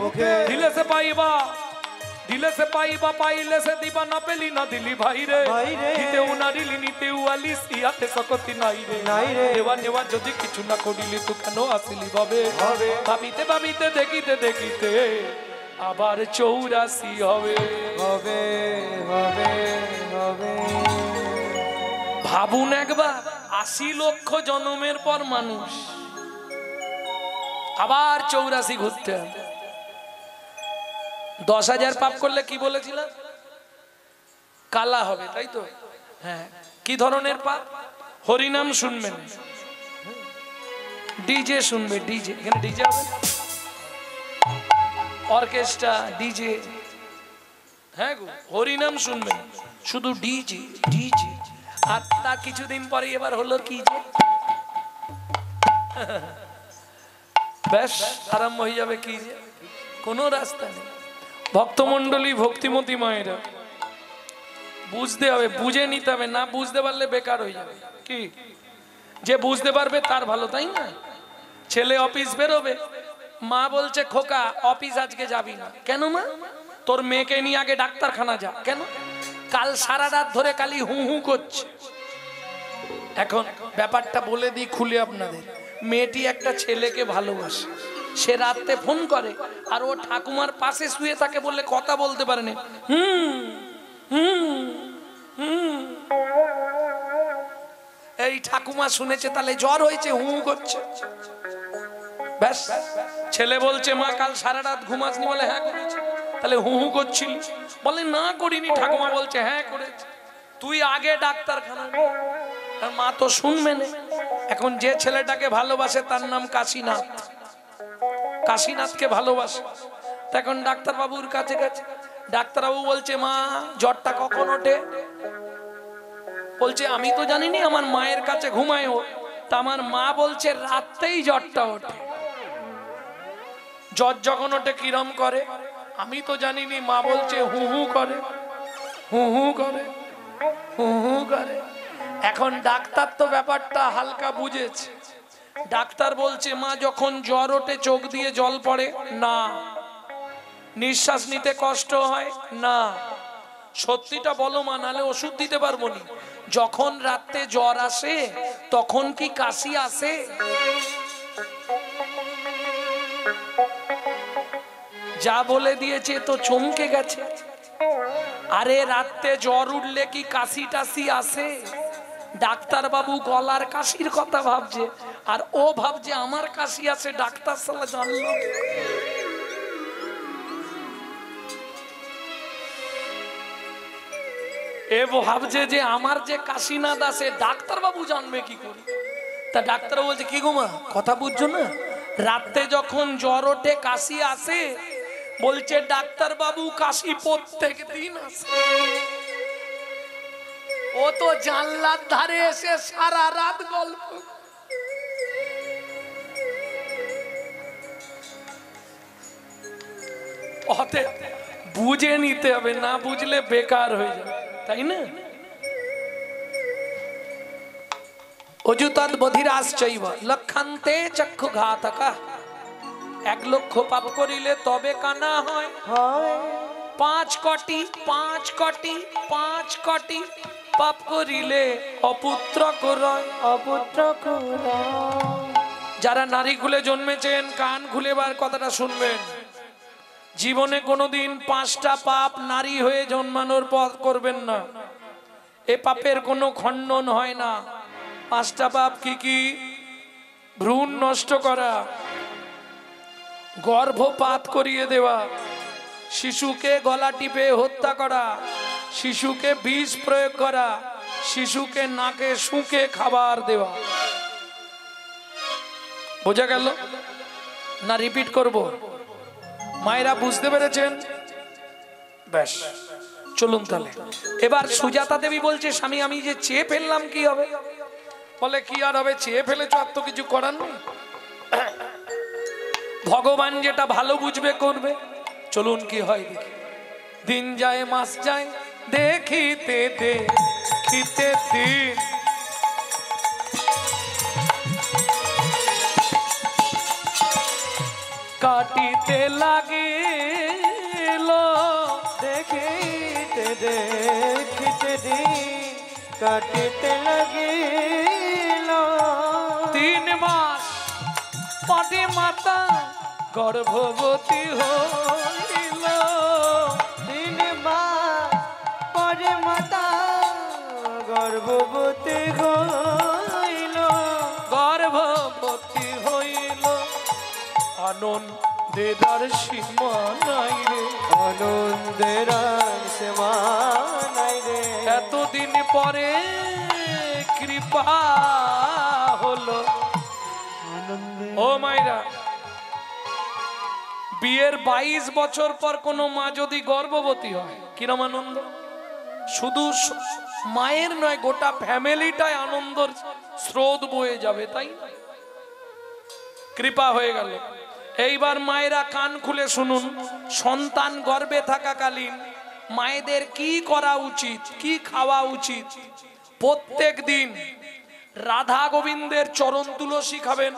মুখে। দিলে সে পাইবা, দিলে সে পাইবা, পাইলে সে দিবা, না পেলি না দিলি ভাই রে। দিতেও না দিলি, নিতেও আলিস, ইয়াতে সকতি নাই রে। দেওয়া নেওয়া যদি কিছু না করিলি, তো কেন আসিলি ভাবে? ভাবিতে ভাবিতে, দেখিতে দেখিতে আবার 84 হবে। হবে হবে হবে। ভাবুন একবার, 80 লক্ষ জন্মের পর মানুষ, আবার 84 ঘুরতে হবে। 10,000 পাপ করলে কি বলেছিলাম? কালা হবে, তাই তো? হ্যাঁ, কি ধরনের পাপ? হরিনাম শুনবেন, ডিজে শুনবে, ডিজে, এখানে ডিজে হবে, অর্কেস্ট্রা, ডিজে। হ্যাঁ গো, হরিনাম শুনবেন, শুধু ডিজে ডিজে। আর তার কিছুদিন পরে এবার হলো কি যে, ব্যাস আরম্ভ হয়ে যাবে কি যে, কোনো রাস্তা নেই। ভক্তমন্ডলী, ভক্তিমতী মায়েরা বুঝতে হবে, বুঝে নিতে হবে, না বুঝতে পারলে বেকার হয়ে যাবে। কি যে বুঝতে পারবে তার ভালো, তাই না? ছেলে অফিস বেরোবে, মা বলছে খোকা অফিস আজকে যাবি না। কেন মা? তোর মেয়েকে নিয়ে আগে ডাক্তারখানা যা। কেন? কাল সারা রাত ধরে কালি হু হু করছে। এখন ব্যাপারটা বলে দিই খুলে আপনাদের, মেয়েটি একটা ছেলেকে ভালোবাসে, সে রাতে ফোন করে, আর ও ঠাকুমার পাশে শুয়ে থাকে বলে কথা বলতে পারে না। এই ঠাকুমা শুনেছে, তাহলে জ্বর হয়েছে, হু করছে। ব্যাস, ছেলে বলছে মা কাল সারা রাত ঘুমাসনি, বলে হ্যাঁ করেছি। তাহলে হু হু করছিলি? বলে না করিনি। ঠাকুমা বলছে হ্যাঁ করেছি, তুই আগে ডাক্তারখানা। আর মা তো শুনবে না। এখন যে ছেলেটাকে ভালোবাসে তার নাম কাশীনাথ, কাশীনাথকে ভালোবাসে। তখন ডাক্তারবাবুর কাছে গেছে, ডাক্তারবাবু বলছে মা জ্বরটা কখন ওঠে? বলছে আমি তো জানিনি, আমার মায়ের কাছে ঘুমায় ও। তা আমার মা বলছে রাতেই জ্বরটা ওঠে। জ্বর যখন ওঠে কিরম করে? আমি তো জানিনি। মা বলছে হু হু করে, হু হু করে, হু হু করে। এখন ডাক্তার তো ব্যাপারটা হালকা বুঝেছে। ডাক্তার বলছে মা যখন জ্বর ওঠে চোখ দিয়ে জল পড়ে না, নিঃশ্বাস নিতে কষ্ট হয় না। সত্যিটা বলো মা, নালে ওষুধ দিতে পারবো না। যখন রাতে জ্বর আসে তখন কি কাশি আসে? যা বলে দিয়েছে তো চমকে গেছে। আরে রাতে জ্বর উঠলে কি কাশি টাশি আসে? ডাক্তার বাবু গলার কাশির কথা ভাবছে, আর ও ভাবছে আমার কাশি আসে। ডাক্তার সালা জানলো। এ ভাবছে যে আমার যে কাশীনাথ আছে ডাক্তার বাবু জানবে কি করে? তা ডাক্তার বলছে কি গো মা, কথা বুঝছো না? রাতে যখন জ্বর ওঠে কাশি আসে, বলছে ডাক্তার বাবু কাশি প্রত্যেক দিন আসে। ও তো জানলার ধারে এসে সারা রাত গল্প। বুঝে নিতে হবে, না বুঝলে বেকার হয়ে যাবে, তাই না? অযুতাৎ বধিরাশ্চৈব লক্ষান্তে চক্ষু ঘাতকা। 1 লক্ষ পাপ করিলে তবে কানা হয়। 5 কোটি 5 কোটি 5 কোটি পাপ করিলে অপুত্র করয়। অপুত্র করয়। যারা নারী কুলে জন্মেছেন কান খুলে বার কথাটা শুনবেন। জীবনে কোনোদিন 5টা পাপ নারী হয়ে জন্মানোর পর করবেন না। এ পাপের কোনো খণ্ডন হয় না। 5টা পাপ কি কি? ভ্রূণ নষ্ট করা, গর্ভপাত করিয়ে দেওয়া, শিশুকে গলা টিপে হত্যা করা, শিশুকে বিষ প্রয়োগ করা, শিশুকে নাকে শুঁকে খাবার দেওয়া। বোঝা গেল না? রিপিট করব? মায়েরা বুঝতে পেরেছেন? বেশ, চলুন তাহলে। এবার সুজাতা দেবী বলছে, স্বামী আমি যে চেয়ে ফেললাম কি হবে? বলে কি আর হবে, চেয়ে ফেলেছো, আর তো কিছু করার নেই। ভগবান যেটা ভালো বুঝবে করবে। চলুন কি হয় দেখি। দিন যায় মাস যায় দেখিতে দেখিতে দিন, কাটিতে লাগিল। দেখিতে দেখিতে দিন কাটিতে লাগিল। 3 মাস পরে মাতা গর্ভবতী হইল। 3 মাস পরে মাতা গর্ভবতী হইল। গর্ভবতী হইল। আনন্দের আর সীমা নাই রে, আনন্দের আর সীমা নাই রে। এতদিন পরে কৃপা হলো। ও মায়েরা, বিয়ের 22 বছর পর কোন মা যদি গর্ভবতী হয় কিরম আনন্দ! শুধু মায়ের নয়, গোটা ফ্যামিলিটাই আনন্দের স্রোত বয়ে যাবে, তাই কৃপা হয়ে গেল। এইবার মায়েরা কান খুলে শুনুন, সন্তান গর্ভে থাকাকালীন মায়েদের কি করা উচিত, কি খাওয়া উচিত। প্রত্যেক দিন রাধা গোবিন্দের চরণ তুলসী খাবেন,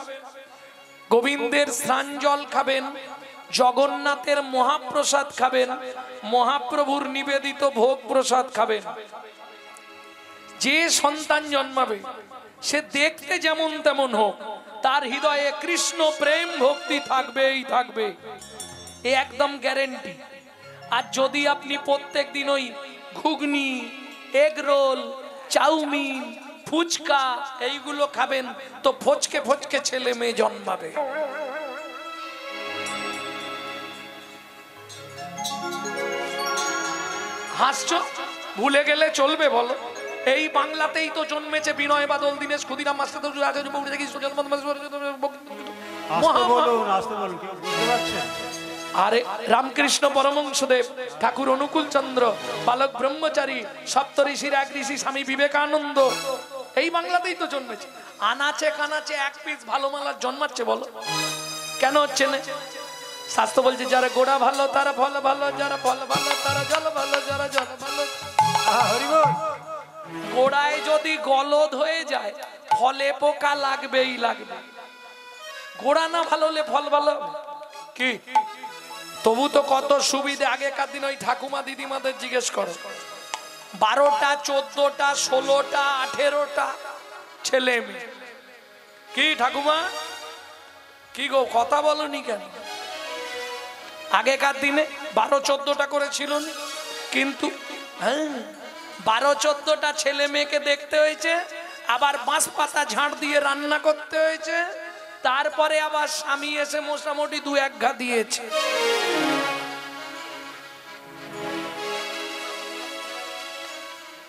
গোবিন্দের স্নান জল খাবেন, জগন্নাথের মহাপ্রসাদ খাবেন, মহাপ্রভুর নিবেদিত ভোগ প্রসাদ খাবেন। যে সন্তান জন্মাবে সে দেখতে যেমন তেমন হোক, তার হৃদয়ে কৃষ্ণ প্রেম ভক্তি থাকবেই থাকবে, এ একদম গ্যারেন্টি। আর যদি আপনি প্রত্যেক দিন ওই ঘুগনি, এগ রোল, চাউমিন, ফুচকা এইগুলো খাবেন, তো ফচকে ফচকে ছেলে মেয়ে জন্মাবে। হাসছো, ভুলে গেলে চলবে বলো? এই বাংলাতেই তো জন্মেছে বিনয় বাদল, দীনেশ ক্ষুদিরাম, মাস্টার আরে রামকৃষ্ণ পরমহংসদেব, ঠাকুর অনুকূল চন্দ্র, বালক ব্রহ্মচারী, সপ্তঋষির এক ঋষি স্বামী বিবেকানন্দ, এই বাংলাতেই তো জন্মেছে। আনাচে কানাচে 1 পিস ভালো মালার জন্মাচ্ছে বলো, কেন হচ্ছে না? শাস্ত্র বলছে যারা গোড়া ভালো তারা ফল ভালো, যারা ফল ভালো তারা জল ভালো, যারা জল ভালো। গোড়ায় যদি গলদ হয়ে যায় ফলে পোকা লাগবেই লাগবে। গোড়া না ভালো হলে ফল ভালো কি? তবু তো কত সুবিধে। আগেকার দিন ওই ঠাকুমা দিদিমাদের জিজ্ঞেস করো, 12টা 14টা 16টা 18টা ছেলে মেয়ে। কি ঠাকুমা, কি গো কথা বলনি কেন? আগেকার দিনে 12-14টা করে ছিল, কিন্তু 12-14টা ছেলে মেয়েকে দেখতে হয়েছে, আবার বাঁশ পাতা ঝাড় দিয়ে রান্না করতে হয়েছে, তারপরে আবার স্বামী এসে মোটামুটি 2-1 ঘা দিয়েছে।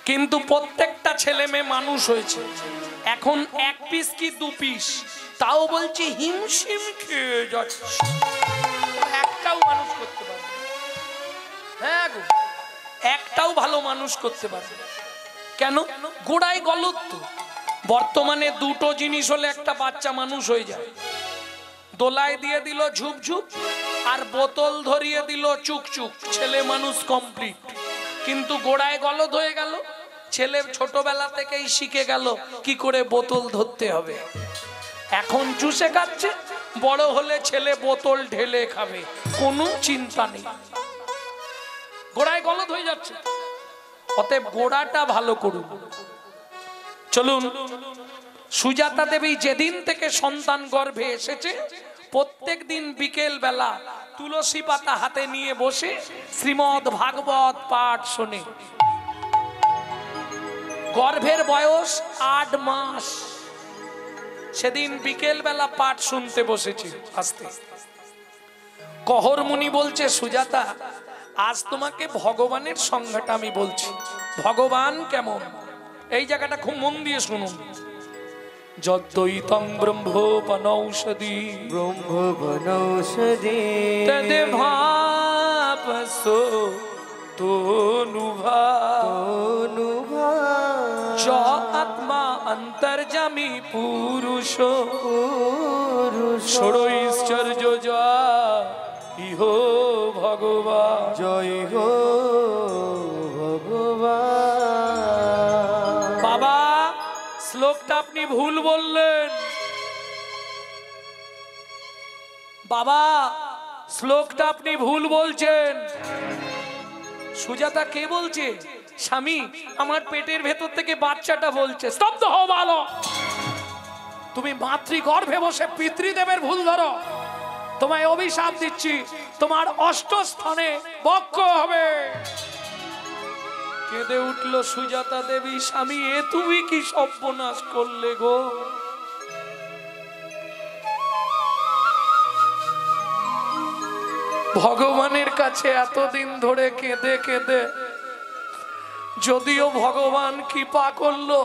কিন্তু প্রত্যেকটা ছেলে মেয়ে মানুষ হয়েছে। এখন 1 পিস কি 2 পিস, তাও বলছি হিমশিম খেয়ে যাচ্ছে, একটাও মানুষ করতে পারে। একটাও ভালো মানুষ করতে পারবে না। কেন? গোড়ায় গলত তো। বর্তমানে দুটো জিনিস হলে একটা বাচ্চা মানুষ হয়ে যায়, দোলায় দিয়ে দিল ঝুপঝুপ আর বোতল ধরিয়ে দিল চুকচুক, ছেলে মানুষ কমপ্লিট। কিন্তু গোড়ায় গলদ হয়ে গেল, ছেলে ছোটবেলা থেকেই শিখে গেল কি করে বোতল ধরতে হবে। এখন চুষে খাচ্ছে, বড় হলে ছেলে বোতল ঢেলে খাবে, কোনো চিন্তা নেই, গোড়ায় গলদ হয়ে যাচ্ছে। অতএব গোড়াটা ভালো করুন। চলুন, সুজাতা দেবী যেদিন থেকে সন্তান গর্ভে এসেছে প্রত্যেক দিন বিকেল বেলা তুলসী পাতা হাতে নিয়ে বসে শ্রীমদ ভাগবত পাঠ শোনে। গর্ভের বয়স 8 মাস, সেদিন বিকেল বেলা পাঠ শুনতে বসেছে। আস্তে কহর মুনি বলছে, সুজাতা আজ তোমাকে ভগবানের সংজ্ঞাটা আমি বলছি। ভগবান কেমন এই জায়গাটা খুব মন দিয়ে শুনুন। যদ্বৈতং ব্রহ্মোপনৌষধি ব্রহ্মবনৌষধি তদ্ভাবসো তনুভা চ আত্মা অন্তর্যামী পুরুষ ষড়ৈশ্চর্য যা ইহো ভগবান। জয় হো ভগবান। বাবা শ্লোকটা আপনি ভুল বললেন। বাবা শ্লোকটা আপনি ভুল বলছেন। সুজাতা কে বলছে? স্বামী, আমার পেটের ভেতর থেকে বাচ্চাটা বলছে। স্তব্ধ হও ভালো। তুমি মাতৃগর্ভে বসে পিতৃদেবের ভুল ধরো। তোমায় অভিশাপ দিচ্ছি, তোমার 8 স্থানে বক্ষ হবে। কেঁদে উঠল সুজাতা দেবী, স্বামী এ তুমি কি সর্বনাশ করলে গো। ভগবানের কাছে এতদিন ধরে কেঁদে কেঁদে যদিও ভগবান কৃপা করলো,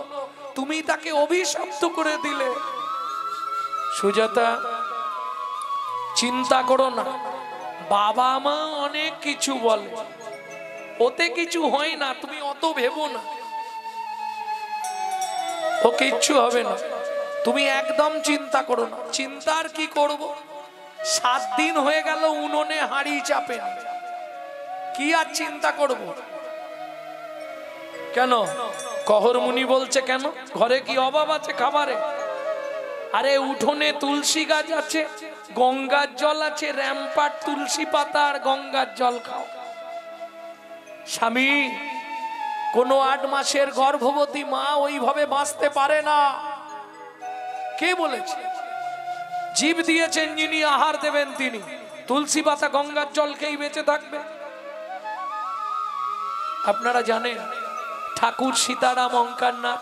তুমি তাকে অভিশপ্ত করে দিলে। সুজাতা চিন্তা করো না, বাবা মা অনেক কিছু বলে, ওতে কিছু হয় না, তুমি অত ভেবো না, ও কিচ্ছু হবে না, তুমি একদম চিন্তা করো না। চিন্তার কি করব? 7 দিন হয়ে গেল উনুনে হাঁড়ি চাপেন, কি আর চিন্তা করব? কেন? কহর মুনি বলছে কেন? ঘরে কি অভাব আছে খাবারে? আরে উঠোনে তুলসী গাছ আছে, গঙ্গার জল আছে, র্যাম্পার তুলসী পাতা আর গঙ্গার জল খাও। স্বামী, কোন 8 মাসের গর্ভবতী মা ওইভাবে বাঁচতে পারে না। কে বলেছে? জীব দিয়েছেন যিনি, আহার দেবেন তিনি। তুলসী পাতা গঙ্গার জল খেয়ে বেঁচে থাকবে? আপনারা জানেন ঠাকুর সীতারাম অঙ্কারনাথ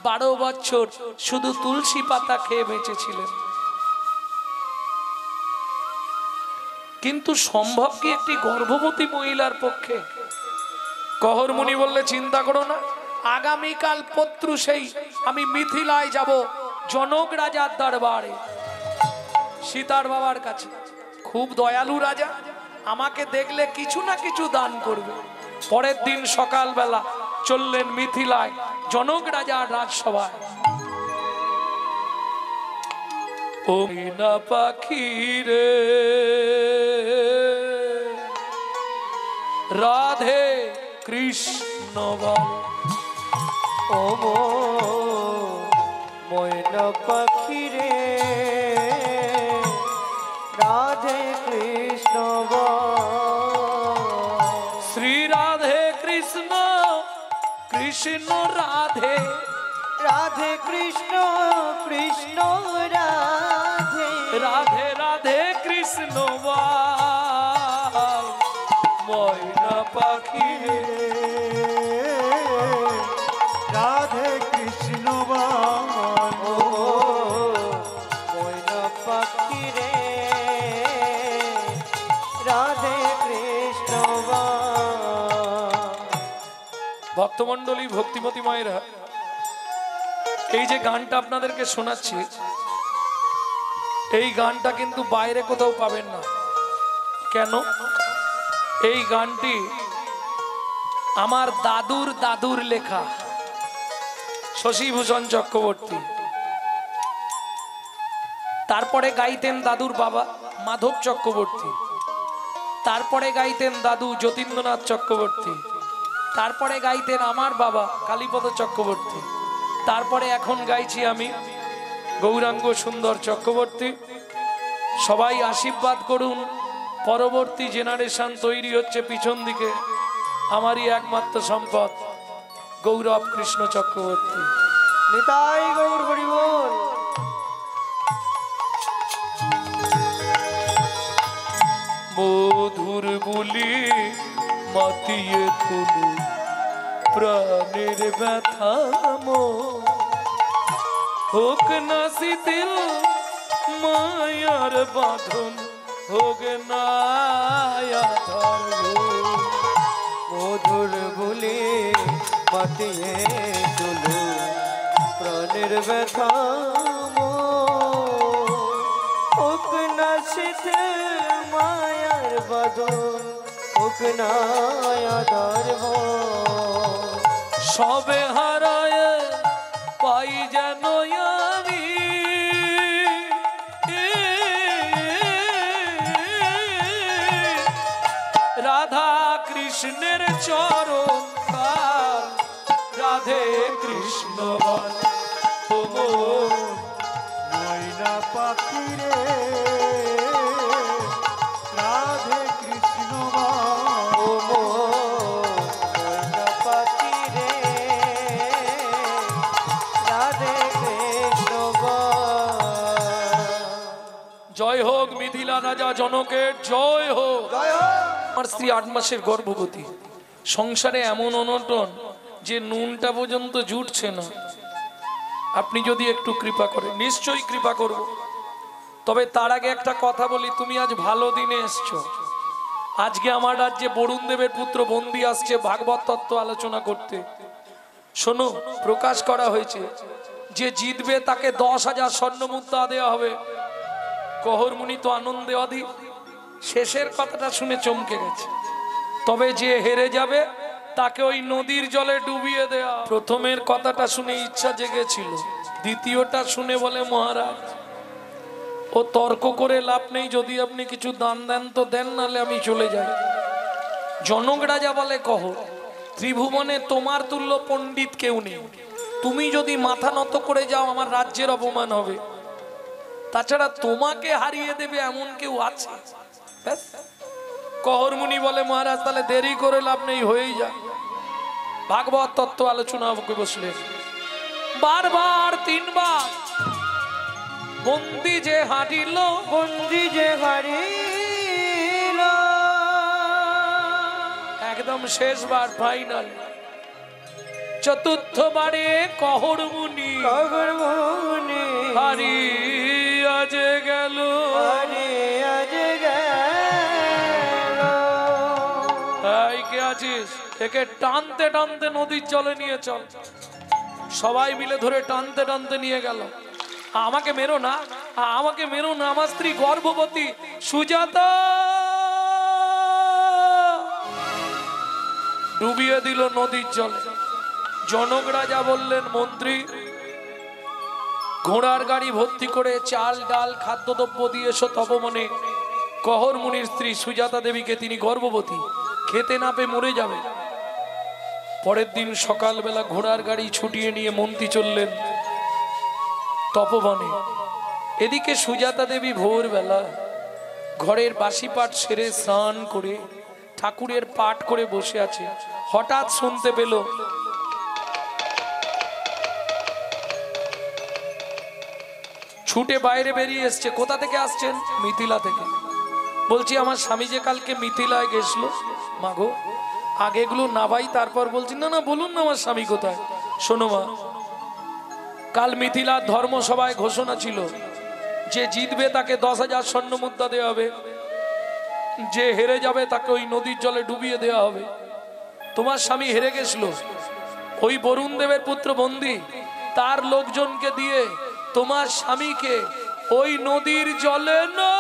12 বছর শুধু তুলসী পাতা খেয়ে বেঁচেছিলেন। কিন্তু সম্ভব কি একটি গর্ভবতী মহিলার পক্ষে? কহর মুনি বললে চিন্তা করো না, আগামীকাল পত্রুষেই আমি মিথিলায় যাব জনক রাজার দরবারে, সীতার বাবার কাছে। খুব দয়ালু রাজা, আমাকে দেখলে কিছু না কিছু দান করবে। পরের দিন সকালবেলা চললেন মিথিলায় জনক রাজার রাজসভায়। ও মীনা পাখি রে রাধে কৃষ্ণ বল। ও ময়না পাখি রে রাধে কৃষ্ণ শ্রী রাধে কৃষ্ণ কৃষ্ণ রাধে, রাধে কৃষ্ণ কৃষ্ণ রাধে, রাধে রাধে কৃষ্ণ বল। ময়না পাখি রে রাধে কৃষ্ণ ময়না পাখি রে রাধে কৃষ্ণ। ভক্তমণ্ডলী, ভক্তিমতী মায়েরা, এই যে গানটা আপনাদেরকে শোনাচ্ছি, এই গানটা কিন্তু বাইরে কোথাও পাবেন না। কেন? এই গানটি আমার দাদুর দাদুর লেখা শশীভূষণ চক্রবর্তী। তারপরে গাইতেন দাদুর বাবা মাধব চক্রবর্তী, তারপরে গাইতেন দাদু যতীন্দ্রনাথ চক্রবর্তী, তারপরে গাইতেন আমার বাবা কালীপদ চক্রবর্তী, তারপরে এখন গাইছি আমি গৌরাঙ্গ সুন্দর চক্রবর্তী। সবাই আশীর্বাদ করুন, পরবর্তী জেনারেশন তৈরি হচ্ছে পিছন দিকে। আমারই একমাত্র সম্পদ গৌরব কৃষ্ণ চক্রবর্তী। নিতাই গৌর হরি বল। মধুর বুলি মাতিয়ে তুলু প্রাণের ব্যথা হোক না শিথিল মায়ার বাঁধন, হোক না আধার ঘোর। মধুর বলে মাতিয়ে তুলো প্রাণের ব্যথা হোক না শিথিল মায়ার বাঁধন, হোক না আধার ঘোর। সবে হারায় পাই যেন আমি রাধা কৃষ্ণের চরণ কাল, রাধে কৃষ্ণ বল। ময়না পাখি রে রাধে কৃষ্ণ ও ময়না পাখি রে রাধে কৃষ্ণ বল। জয় হোক মিথিলা রাজা জনকের, জয় হোক। জয় হোক। আমার স্ত্রী 8 মাসের গর্ভবতী, সংসারে এমন অনটন যে নুনটা পর্যন্ত জুটছে না। আপনি যদি একটু কৃপা করেন, নিশ্চয়ই কৃপা করব। তবে তার আগে একটা কথা বলি, তুমি আজ ভালো দিনে এসছো। আজকে আমার রাজ্যে বরুণ দেবের পুত্র বন্দী আসছে ভাগবত তত্ত্ব আলোচনা করতে। শোনো, প্রকাশ করা হয়েছে যে জিতবে তাকে 10,000 স্বর্ণ মুদ্রা দেওয়া হবে। কহরমুনি তো আনন্দে অধীর, শেষের কথাটা শুনে চমকে গেছে। তবে যে হেরে যাবে তাকে ওই নদীর জলে ডুবিয়ে দেয়া। প্রথমের কথাটা শুনে ইচ্ছা জেগেছিল, দ্বিতীয়টা শুনে বলে মহারাজ ও তর্ক করে লাভ নেই, যদি আপনি কিছু দান দেন তো দেন, নালে আমি চলে যাই। জনক রাজা বলে কহ, ত্রিভুবনে তোমার তুল্য পণ্ডিত কেউ নেই, তুমি যদি মাথা নত করে যাও আমার রাজ্যের অপমান হবে। তাছাড়া তোমাকে হারিয়ে দেবে এমন কেউ আছে? কহরমুনি বলে মহারাজ তাহলে দেরি করে লাভ নেই, হয়েই যা। ভাগবত তত্ত্ব আলোচনা বসলেন। বারবার 3 বার বন্দি যে হারিল, বন্দি যে হারিল, একদম শেষবার ফাইনাল। চতুর্থবারে কহরমুনি কহরমুনি হারিয়া যে গেল, হারিয়া যে গেল। এই কে আছিস? একে টানতে টানতে নদীর জলে নিয়ে চল। সবাই মিলে ধরে টানতে টানতে নিয়ে গেল। আমাকে মেরো না, আমাকে মেরো না, আমার স্ত্রী গর্ভবতী সুজাতা। ডুবিয়ে দিল নদীর জলে। জনক রাজা বললেন, মন্ত্রী ঘোড়ার গাড়ি ভর্তি করে চাল ডাল খাদ্যদ্রব্য দিয়ে এসো তপবনে। কহরমুনির স্ত্রী সুজাতা দেবীকে, তিনি গর্ভবতী, খেতে না পেয়ে মরে যাবে। পরের দিন সকালবেলা ঘোড়ার গাড়ি ছুটিয়ে নিয়ে মন্ত্রী চললেন তপবনে। এদিকে সুজাতা দেবী ভোরবেলা ঘরের বাসি পাঠ সেরে স্নান করে ঠাকুরের পাঠ করে বসে আছে। হঠাৎ শুনতে পেল ছুটে বাইরে বেরিয়ে এসছে। কোথা থেকে আসছেন? মিথিলা থেকে। বলছি আমার স্বামী যে কালকে মিথিলায় গেছিল। মাগো আগে এগুলো না ভাই, তারপর বলছি না না বলুন না আমার স্বামী কোথায়। শোনো মা, কাল মিথিলার ধর্মসভায় ঘোষণা ছিল যে জিতবে তাকে 10,000 স্বর্ণ মুদ্রা দেওয়া হবে, যে হেরে যাবে তাকে ওই নদীর জলে ডুবিয়ে দেওয়া হবে। তোমার স্বামী হেরে গেছিল, ওই বরুণ দেবের পুত্র বন্দী, তার লোকজনকে দিয়ে তোমার স্বামীকে ওই নদীর জলে না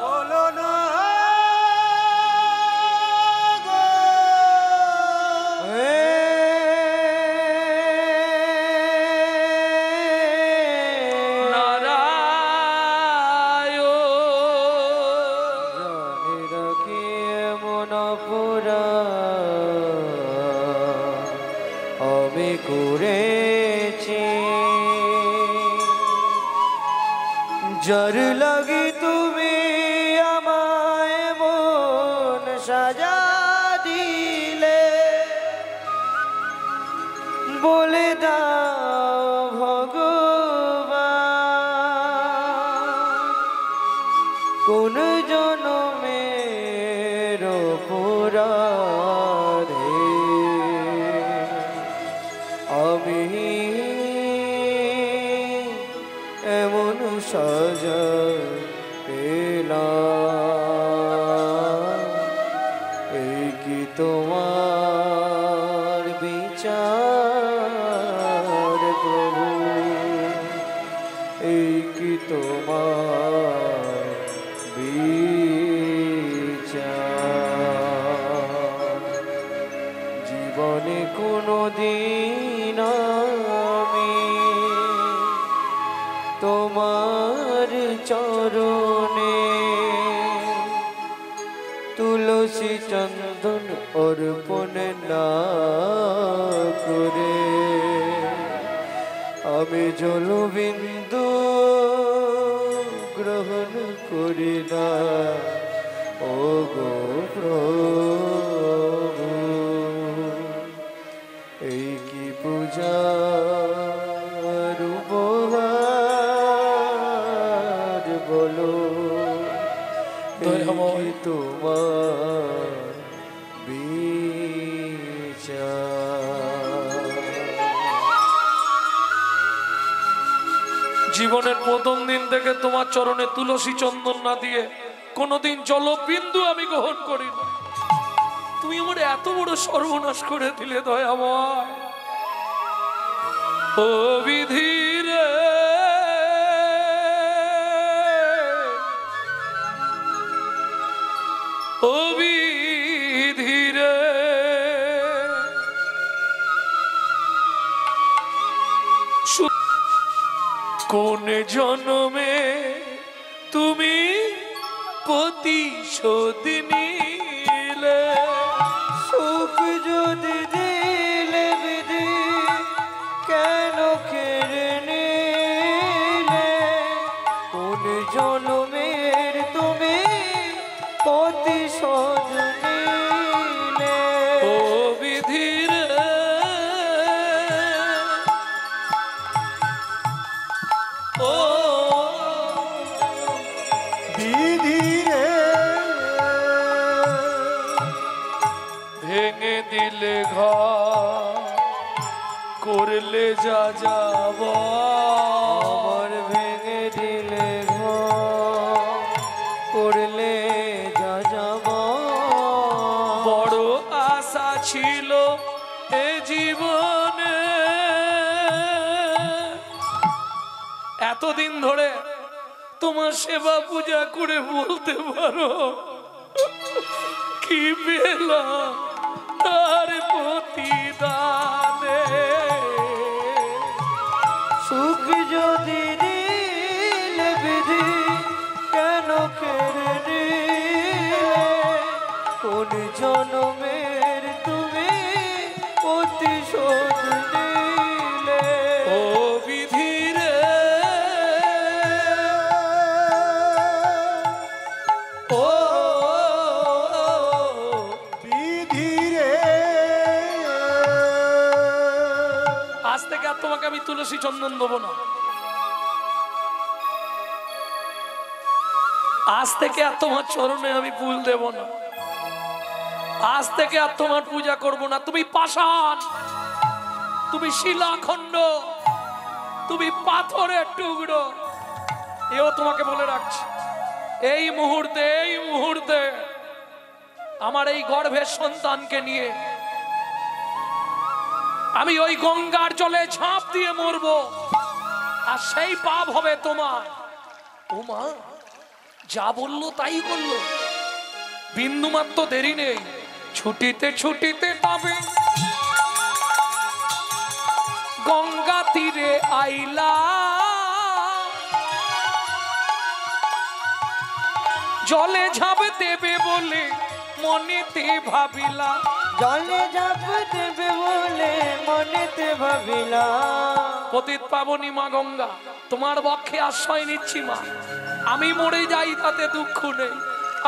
বলো না গো যার লাগি তুমি আমায় মন সাজা দিলে, বলে দাও ভগবান কোন জনমের অপরাধে আমি এমন সাজা পেলাম। এই কি তোমার বিচার প্রভু, এই কি তোমার বিচার। জীবনে কোনো দিন আমি তোমার চরণে তুলসী চন্দন অর্পণ না করে আমি জলবিন্দু গ্রহণ করি না। ও গো প্রভু, এই কি পূজা উপহার বলো, এই কি তোমার বিচার। জীবনের প্রথম দিন থেকে তোমার চরণে তুলসী চন্দন না দিয়ে কোনোদিন জলবিন্দু আমি গ্রহণ করি না। তুমি আমার এত বড় সর্বনাশ করে দিলে দয়াময়। ও বিধিরে ও বিধিরে কোন জন্মে তুমি প্রতিশোধ নিলে, সুখ যদি দিলে বিধি কেন কেড়ে নিলে, কোন জন্মের তুমি প্রতিশোধ নিলে। ও বিধিরে ও বিধিরে ভেঙে দিলে ঘর করলে যা যাব, আমার ভেঙে দিলে ঘর করলে যা যাব। বড় আশা ছিল এ জীবনে, এতদিন ধরে তোমার সেবা পূজা করে বলতে পারো কি পেলাম তার প্রতিদানে। সুখ যদি দিলে বিধি কেন কেড়ে নিলে, কোন জন্মের তুমি প্রতিশোধ নিলে। ও বিধিরে ও বিধিরে আজ থেকে আর তোমাকে আমি তুলসী চন্দন দেবো না। আজ থেকে আর তোমার চরণে আমি ফুল দেব না। আজ থেকে আর তোমার পূজা করব না। তুমি পাষাণ, তুমি শিলাখণ্ড, তুমি পাথরের টুকরো। এও তোমাকে বলে রাখছি, এই মুহূর্তে আমার এই গর্ভের সন্তানকে নিয়ে আমি ওই গঙ্গার জলে ঝাঁপ দিয়ে মরবো, আর সেই পাপ হবে তোমার। ও মা যা বললো তাই করলো, বিন্দুমাত্র দেরি নেই। ছুটিতে ছুটিতে তবে গঙ্গা তীরে আইলা, জলে ঝাঁপ দেবে বলে মনেতে ভাবিলা, জলে ঝাঁপ দেবে বলে মনেতে ভাবিলাম পতিত পাবনী মা গঙ্গা, তোমার বক্ষে আশ্রয় নিচ্ছি মা। আমি মরে যাই তাতে দুঃখ নেই,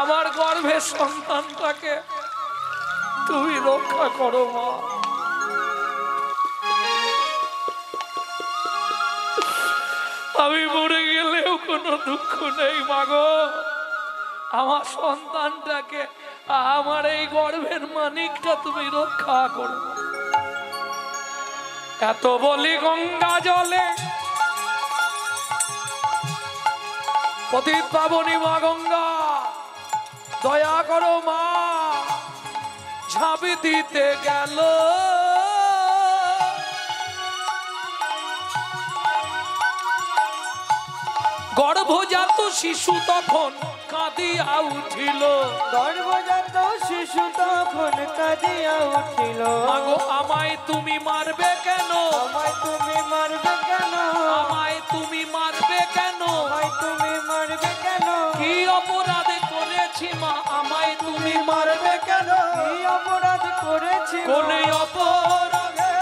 আমার গর্ভের সন্তানটাকে তুমি রক্ষা করো মা। আমি মরে গেলেও কোনো দুঃখ নেই মা গো, আমার সন্তানটাকে, আমার এই গর্ভের মানিকটা তুমি রক্ষা করো। এত বলি গঙ্গা জলে পতিত পাবনী মা গঙ্গা, দয়া করো মা। ঝাঁপি দিতে গেল গর্ভজাত শিশু তখন কাঁদিয়া উঠিল। গর্ভজাত শিশু তখন কাঁদিয়া উঠিল। মাগো আমায় তুমি মারবে কেন? আমায় তুমি মারবে কেন? আমায় তুমি মারবে কেন? আমায় তুমি মারবে কেন? কি অপরাধ করেছি মা, আমায় তুমি মারবে কেন? কি অপরাধ করেছি? কোন অপরাধে?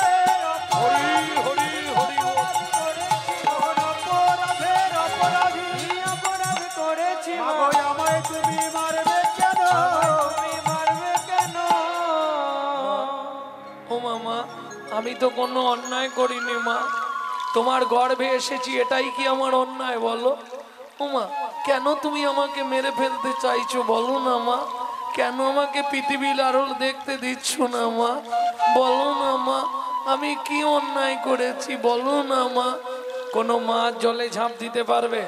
হরি হরি হরি অপরাধের অপরাধী কি অপরাধ করেছি মা? মাগো আমায় তুমি মারবে কেন? তুমি মারবে কেন? ও মামা, আমি তো কোনো অন্যায় করিনি মা, তোমার গর্ভে এসেছি, এটাই কি আমার অন্যায় বলো? ও মা, কেন তুমি আমাকে মেরে ফেলতে চাইছো বলো না মা? কেন আমাকে পৃথিবীর আড়ল দেখতে দিচ্ছ না মা? বলো না মা, আমি কি অন্যায় করেছি বলো না মা? কোনো মা জলে ঝাঁপ দিতে পারবে?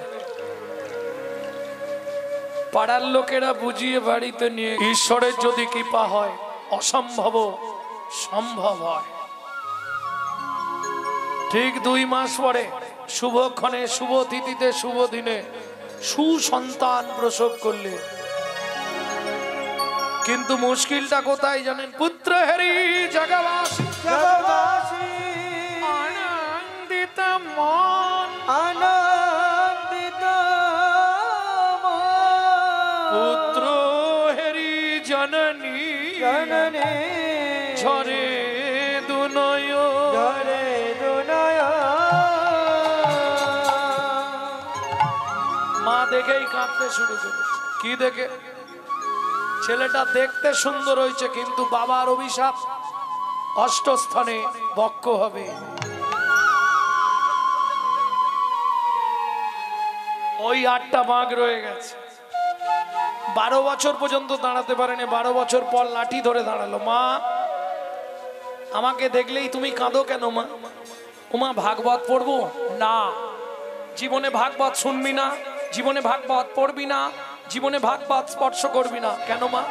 পাড়ার লোকেরা বুঝিয়ে বাড়িতে নিয়ে, ঈশ্বরের যদি কৃপা হয় অসম্ভব সম্ভব হয়। ঠিক 2 মাস পরে শুভক্ষণে, শুভ তিথিতে, শুভ দিনে সুসন্তান প্রসব করলে। কিন্তু মুশকিলটা কোথায় জানেন? পুত্র হেরি জগবাসী জগবাসী আনন্দিত মন, আনন্দিত মন। পুত্র হেরি জননী জননী ঝরে দুনয়, ঝরে দুনয়ন। মা দেখেই কাঁদতে শুরু করেছে। কি দেখে? ছেলেটা দেখতে সুন্দর হয়েছে, কিন্তু বাবার অভিশাপ, অষ্টস্থানে বক্ষ হবে। ওই 8টা বাঘ রয়ে গেছে। 12 বছর পর্যন্ত দাঁড়াতে পারেনি, 12 বছর পর লাঠি ধরে দাঁড়ালো। মা, আমাকে দেখলেই তুমি কাঁদো কেন মা? ওমা, ভাগবত পড়বো না, জীবনে ভাগবত শুনবি না, জীবনে ভাগবত পড়বি না, জীবনে ভাগবত স্পর্শ করবি না। কেন মা?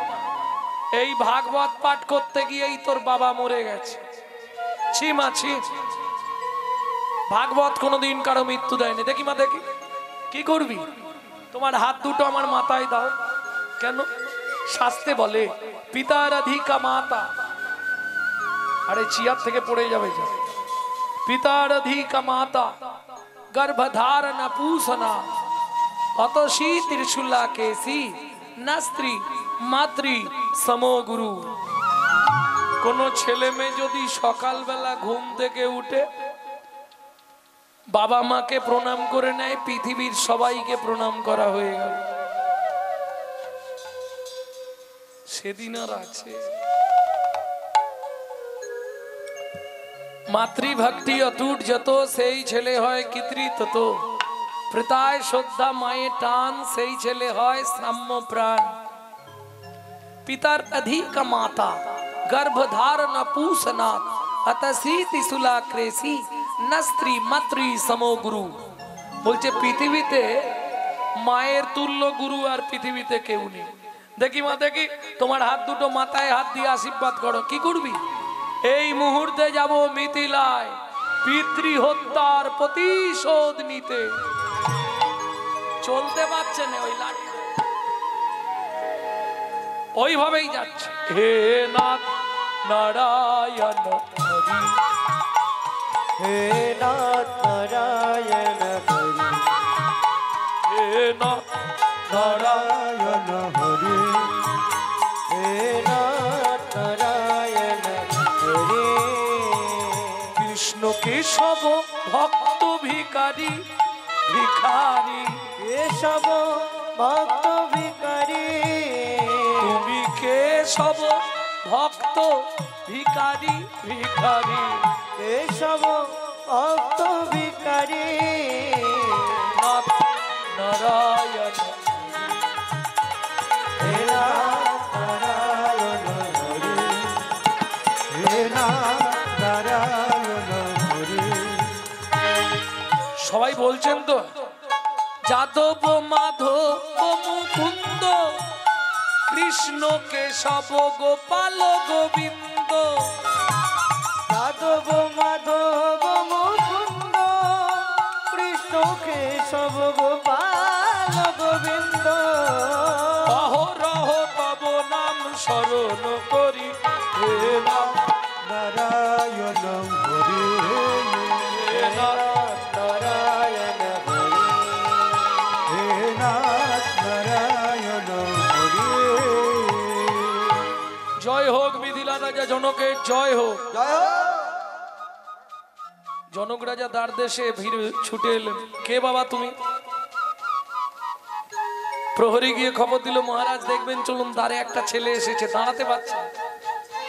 এই ভাগবত পাঠ করতে গিয়েই তোর বাবা মরে গেছে। ছি মা ছি, ভাগবত কোনোদিন কারো মৃত্যু দেয়নি। দেখি মা দেখি, কি করবি? তোমার হাত দুটো আমার মাথায় দাও। কেন? শাস্ত্রে বলে পিতার অধিকা মাতা, আরে চেয়ার থেকে পড়ে যাবে যা। পিতার অধিকা মাতা গর্ভধারণ পুষনা অতসী ত্রিশূলা কেসি না স্ত্রী মাতৃ সমো গুরু। কোন ছেলে মেয়ে যদি সকালবেলা ঘুম থেকে উঠে বাবা মাকে প্রণাম করে নেয়, পৃথিবীর সবাইকে প্রণাম করা হয়ে গেল। সেদিন আর আছে? মাতৃভক্তি অটুট যত, সেই ছেলে হয় কৃতৃ তত। পিতায় শ্রদ্ধা মায়ে টান, সেই ছেলে হয় সাম্য প্রাণ। পিতার অধিক মাতা গর্ভধারণ পুষনাথ অতসী ত্রিশূলা ক্রেসি না স্ত্রী মাতৃ সমো গুরু। বলছে পৃথিবীতে মায়ের তুল্য গুরু আর পৃথিবীতে কেউ নেই। দেখি মা দেখি, তোমার হাত দুটো মাথায় হাত দিয়ে আশীর্বাদ করো। কি করবি? এই মুহূর্তে যাব মিথিলায় পিতৃ হত্যার প্রতিশোধ নিতে। চলতে পারছে না ওই লাঠি, ওইভাবেই যাচ্ছে। হে নাথ নারায়ণ হরি, হে নাথ নারায়ণ হরি, হে নাথ নারায়ণ হরি, হে নাথ নারায়ণ হরি। কেশব ভক্ত ভিখারি ভিখারি কেশব ভক্ত ভিখারি তুমি কেশব ভক্ত ভিখারি ভিখারি কেশব ভক্ত ভিখারি নাথ নারায়ণ হে নারায়ণ হরি হে নারায়ণ হরি। সবাই বলছেন তো যাদব মাধব মুকুন্দ কৃষ্ণ কেশব গোপাল গোবিন্দ যাদব মাধব মুকুন্দ কৃষ্ণ কেশব গোপাল গোবিন্দ অহরহ তব নাম স্মরণ করি হে নাম নারায়ণ হরি হে নাম নারায়ণ হরি হে নারায়ণ হরি। জয় হোক মিথিলা রাজা জনকের জয় হোক। জয় হোক। জনক রাজা দ্বার দেশে ভিড় ছুটে এলেন। কে বাবা তুমি? প্রহরী গিয়ে খবর দিল মহারাজ দেখবেন চলুন দ্বারে একটা ছেলে এসেছে, দাঁড়াতে পারছে না।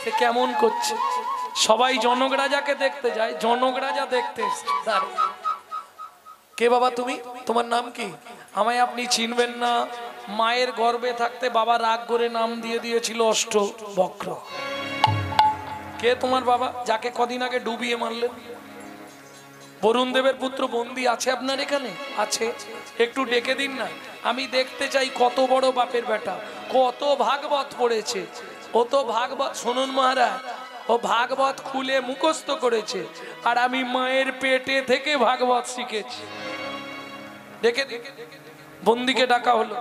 সে কেমন করছে? সবাই জনক রাজাকে দেখতে যায়, জনক রাজা দেখতে এসেছে দ্বারে। কে বাবা তুমি? তোমার নাম কি? আমায় আপনি চিনবেন না। মায়ের গর্ভে থাকতে বাবা রাগ করে নাম দিয়ে দিয়েছিল অষ্টবক্র। কে তোমার বাবা যাকে কদিন আগে ডুবিয়ে মারলেন? বরুণ দেবের পুত্র বন্দী আছে আপনার এখানে? আছে, একটু ডেকে দিন না, আমি দেখতে চাই কত বড় বাপের বেটা, কত ভাগবত পড়েছে। ও তো ভাগবত, শুনুন মহারাজ, ও ভাগবত খুলে মুখস্থ করেছে, আর আমি মায়ের পেটে থেকে ভাগবত শিখেছি। ডেকে বন্দীকে ডাকা হলো,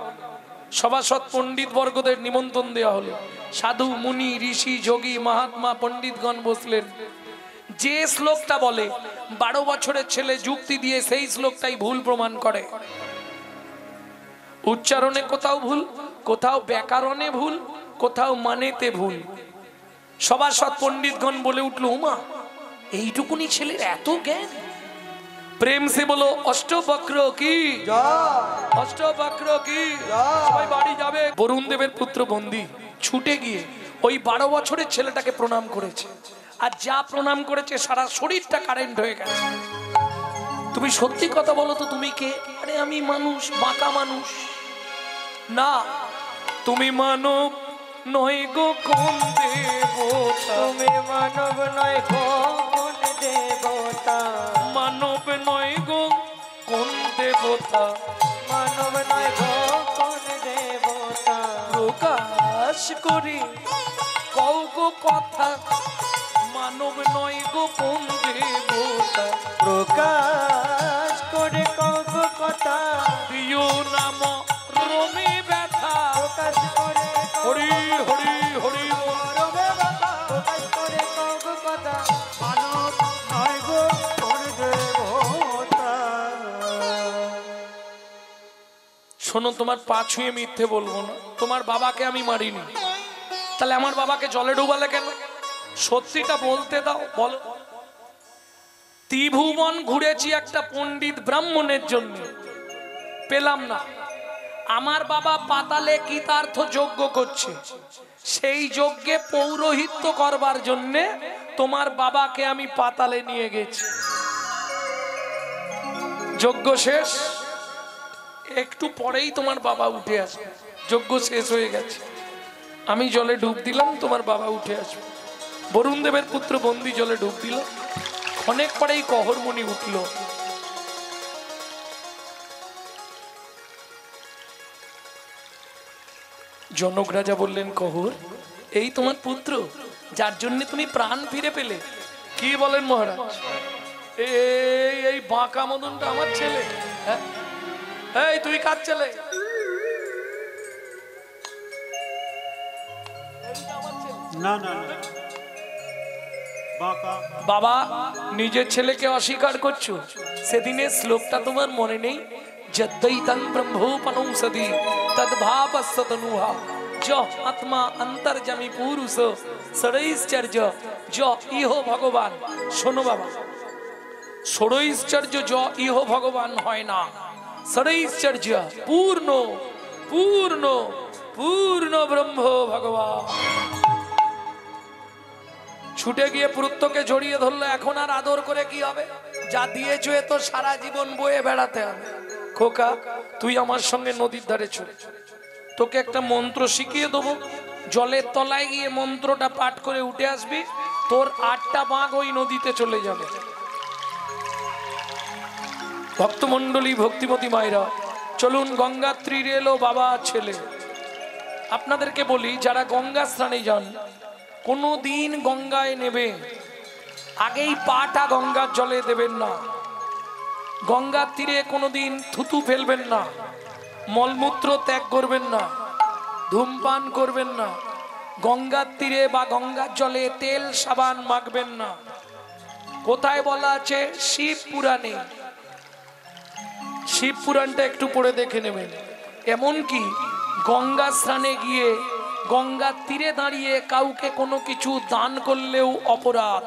সভাসদ পণ্ডিত বর্গদের নিমন্ত্রণ দেওয়া হলো। সাধু মুনি ঋষি যোগী মহাত্মা পণ্ডিতগণ বসলেন। যে শ্লোকটা বলে 12 বছরের ছেলে যুক্তি দিয়ে সেই শ্লোকটাই ভুল প্রমাণ করে। উচ্চারণে কোথাও ভুল, কোথাও ব্যাকরণে ভুল, কোথাও মানেতে ভুল। সভাসদ পণ্ডিতগণ বলে উঠলো, উমা এইটুকুনি ছেলের এত জ্ঞান! প্রেম সে বলো অষ্টবক্র কি অষ্টবক্র কি। সবাই বাড়ি যাবে। বরুণ দেবের পুত্র বন্দী ছুটে গিয়ে ওই 12 বছরের ছেলেটাকে প্রণাম করেছে, আর যা প্রণাম করেছে সারা শরীরটা কারেন্ট হয়ে গেছে। তুমি সত্যি কথা বলো তো, তুমি কে? আরে আমি মানুষ, বাঁকা মানুষ না। তুমি মানব নয় গো কোন দেবতা, তুমি মানব নয় কোন দেবতা, মানব নয় গো কোন দেবতা, মানব নয় কোন দেবতা, প্রকাশ করি কও গো কথা, মানব নয় গো কোন দেবতা, প্রকাশ করে কব কথা, দিও নাম রমে ব্যথা, প্রকাশ করে হরি হরি হরি রবে বাবা, প্রকাশ করে কব কথা, মানব নয় গো কোন দেবতা। শোনো, তোমার পা ছুঁয়ে মিথ্যে বলবো না, তোমার বাবাকে আমি মারিনি। তাহলে আমার বাবাকে জলে ডুবালে কেন? সত্যিটা বলতে দাও, বলো। ত্রিভুবন ঘুরেছি একটা পণ্ডিত ব্রাহ্মণের জন্য, পেলাম না। আমার বাবা পাতালে কৃতার্থ যজ্ঞ করছে, সেই যজ্ঞে পৌরোহিত্য করবার জন্যে তোমার বাবাকে আমি পাতালে নিয়ে গেছি। যজ্ঞ শেষ, একটু পরেই তোমার বাবা উঠে আসবে। যজ্ঞ শেষ হয়ে গেছে, আমি জলে ডুব দিলাম, তোমার বাবা উঠে আসবে। বরুণ দেবের পুত্র বন্দী জলে ডুব দিল, অনেক পরেই কহরমণি উঠল। জনক রাজা বললেন, কহর এই তোমার পুত্র যার জন্য তুমি প্রাণ ফিরে পেলে? কি বলেন মহারাজ? এই বাঁকা মদনটা আমার ছেলে? হ্যাঁ, এই তুই কার ছেলে? না না না, বাঁকা। বাবা নিজের ছেলেকে অস্বীকার করছো? সেদিনের শ্লোকটা তোমার মনে নেই? যদ্দৈতং ব্রহ্মোপনৌষধি তদ্ভাবস্য তনুহা য আত্মা অন্তর্যামী পুরুষ ষড়ৈশ্চর্য য ইহ ভগবান। শোনো বাবা, ষড়ৈশ্বর্য য ইহ ভগবান হয় না, ষড়ৈশ্বর্য পূর্ণ পূর্ণ পূর্ণ ব্রহ্ম ভগবান। ছুটে গিয়ে পুরুত্বকে জড়িয়ে ধরলো, এখন আর আদর করে কি হবে? যা দিয়েছো এ তো সারা জীবন বয়ে বেড়াতে হবে। খোকা, তুই আমার সঙ্গে নদীর ধারে চলে, তোকে একটা মন্ত্র শিখিয়ে দেবো, জলের তলায় গিয়ে মন্ত্রটা পাঠ করে উঠে আসবি, তোর 8টা বাঘ ওই নদীতে চলে যাবে। ভক্তমণ্ডলী, ভক্তিমতী মায়েরা, চলুন গঙ্গার তীরে এলো বাবা ছেলে। আপনাদেরকে বলি, যারা গঙ্গা স্নানে যান, কোনো দিন গঙ্গায় নেবে আগেই পাটা গঙ্গার জলে দেবেন না। গঙ্গার তীরে কোনোদিন থুতু ফেলবেন না, মলমূত্র ত্যাগ করবেন না, ধূমপান করবেন না, গঙ্গার তীরে বা গঙ্গার জলে তেল সাবান মাখবেন না। কোথায় বলা আছে? শিব পুরাণে। শিব পুরাণটা একটু পড়ে দেখে নেবেন। এমনকি গঙ্গা স্নানে গিয়ে গঙ্গার তীরে দাঁড়িয়ে কাউকে কোনো কিছু দান করলেও অপরাধ।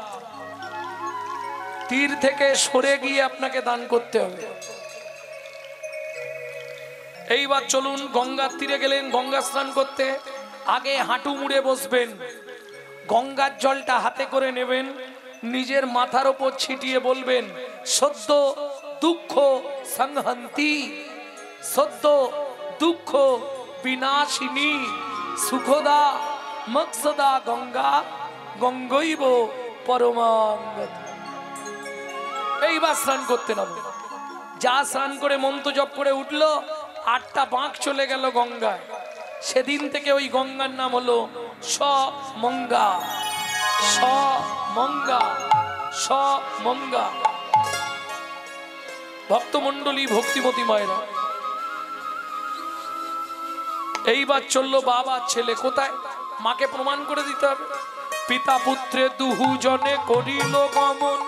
তীর থেকে সরে গিয়ে আপনাকে দান করতে হবে। এইবার চলুন, গঙ্গার তীরে গেলেন গঙ্গা স্নান করতে, আগে হাঁটু মুড়ে বসবেন, গঙ্গার জলটা হাতে করে নেবেন, নিজের মাথার ওপর ছিটিয়ে বলবেন, সদ্য দুঃখ সংহন্তি, সদ্য দুঃখ বিনাশিনী, সুখদা মকসদা গঙ্গা, গঙ্গৈব পরমাঙ্গতি। এইবার স্নান করতে নামো। যা স্নান করে মন্ত্র জপ করে উঠলো, 8টা বাঁক চলে গেল গঙ্গায়। সেদিন থেকে ওই গঙ্গার নাম হলো সমঙ্গা, সমঙ্গা, সমঙ্গা। ভক্তমণ্ডলী, ভক্তিমতী মায়েরা, এইবার চললো বাবা ছেলে। কোথায়? মাকে প্রমাণ করে দিতে হবে। পিতা পুত্রে দুজনে করিল গমন,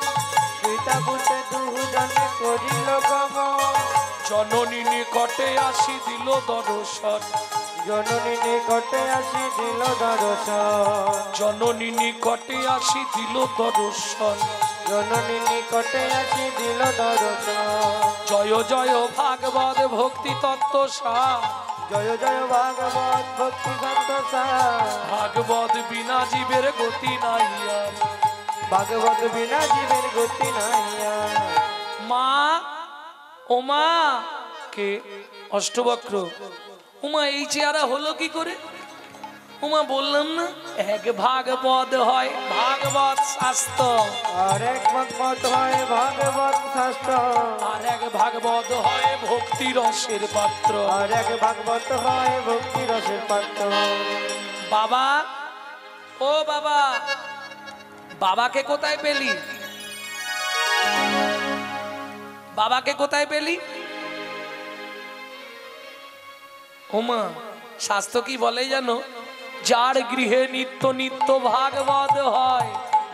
পিতা পুত্রে দুজনে করিল গমন, জননী নিকটে আসি দিল দর্শন, জননী নিকটে আসি দিল দর্শন, জননী নিকটে আসি দিল দর্শন, জননী নিকটে আসি দিল দর্শন। জয় জয় ভাগবত ভক্তি তত্ত্ব সার, জয় জয় ভাগবত ভক্তি সন্তোষার, ভাগবত বিনা জীবের গতি নাই আর। ভাগবত বিনা জীবের গতি নাই আর। মা, ও মা, কে? অষ্টবক্র। উমা এই চেহারা হলো কি করে? উমা বললাম না, এক ভাগবত হয় ভাগবত শাস্ত্র, আর এক ভাগবত হয় ভাগবত শাস্ত্র, আর এক ভাগবত হয় ভক্তি রসের পাত্র। আর এক ভাগবত হয় ভক্তি রসের পাত্র। বাবা, ও বাবা, বাবাকে কোথায় পেলি? বাবাকে কোথায় পেলি? ওমা, শাস্ত্র কি বলে জানো? যার গৃহে নিত্য নিত্য ভাগবত হয়,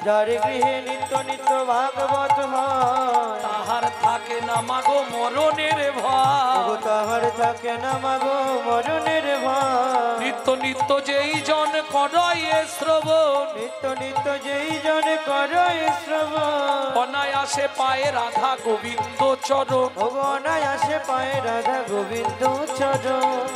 যার গৃহে নিত্য নিত্য ভাগবত হয়, তাহার থাকে না মাগো মরণের ভয়। তাহার থাকে না মাগো মরণের ভয়। নিত্য নিত্য যেই জন করে শ্রবণ, নিত্য নিত্য যেই জন করে শ্রবণ, অনায়াসে পায়ে রাধা গোবিন্দ চরণ। অনায়াসে পায় রাধা গোবিন্দ চরণ।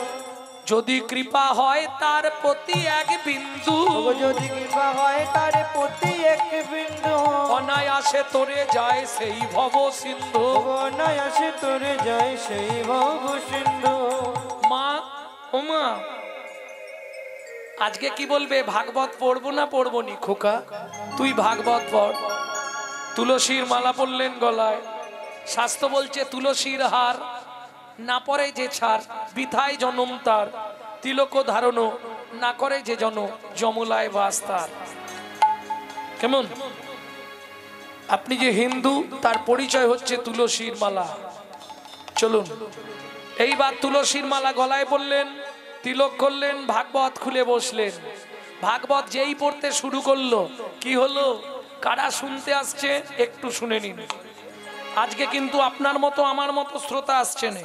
যদি কৃপা হয় তার প্রতি এক বিন্দু, যদি কৃপা হয় তার প্রতি এক বিন্দু, অনায়াসে তোরে যায় সেই ভব সিন্ধু। অনায়াসে তোরে যায় সেই ভব সিন্ধু। মা, ও মা, আজকে কি বলবে? ভাগবত পড়বো না পড়বো নি? খোকা, তুই ভাগবত পড়। তুলসীর মালা পড়লেন গলায়। শাস্ত্র বলছে তুলসীর হার না পরে যে ছাড়, বৃথায় জনম তার। তিলক ধারণ না করে যে জন, যমলায় বাস তার। কেমন? আপনি যে হিন্দু, তার পরিচয় হচ্ছে তুলসীর মালা। চলুন, এইবার তুলসীর মালা গলায় পড়লেন, তিলক করলেন, ভাগবত খুলে বসলেন। ভাগবত যেই পড়তে শুরু করলো, কি হলো? কারা শুনতে আসছে একটু শুনে নিন। আজকে কিন্তু আপনার মতো আমার মতো শ্রোতা আসছে না।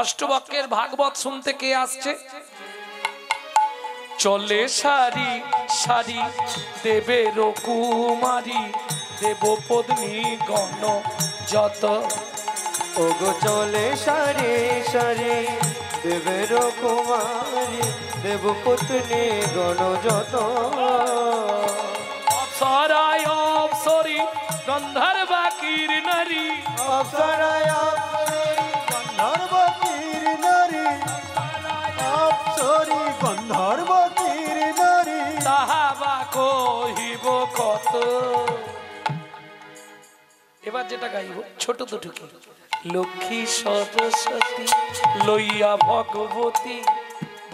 অষ্টবক্রের ভাগবত শুনতে কে আসছে? চলে সারি সারি দেবের কুমারী, দেবপত্নী গণ যত ওগো চলে সারি সারি দেবের কুমারী দেবপত্নী গণ যত অপ্সরায় অপ্সরি গন্ধর্বা কিরনারী অপ্সরায় গন্ধর্ব কিরনারী অপ্সরি গন্ধর্ব কিরনারী তাহা বা কহিব কত। এবার যেটা গাইব ছোট দুটো কি লক্ষ্মী সরস্বতী লইয়া ভগবতী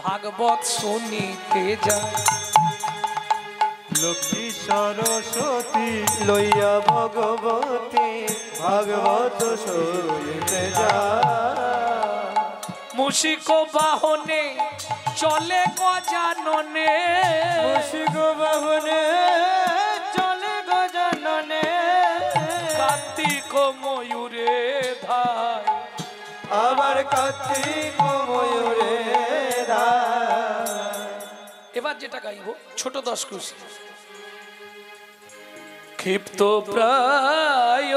ভাগবত শুনিতে যায়। লক্ষ্মী সরস্বতী লইয়া ভগবতী ভাগবত শুনিতে যায়। মুশিক বাহনে চলে গজাননে মুশিক বাহনে চলে গজাননে কার্তিক ময়ূরে ধায়। আবার কার্তিক ময়ূরে ধায়। এবার যেটা গাইব ছোট 10 খুশি ক্ষিপ্ত প্রায়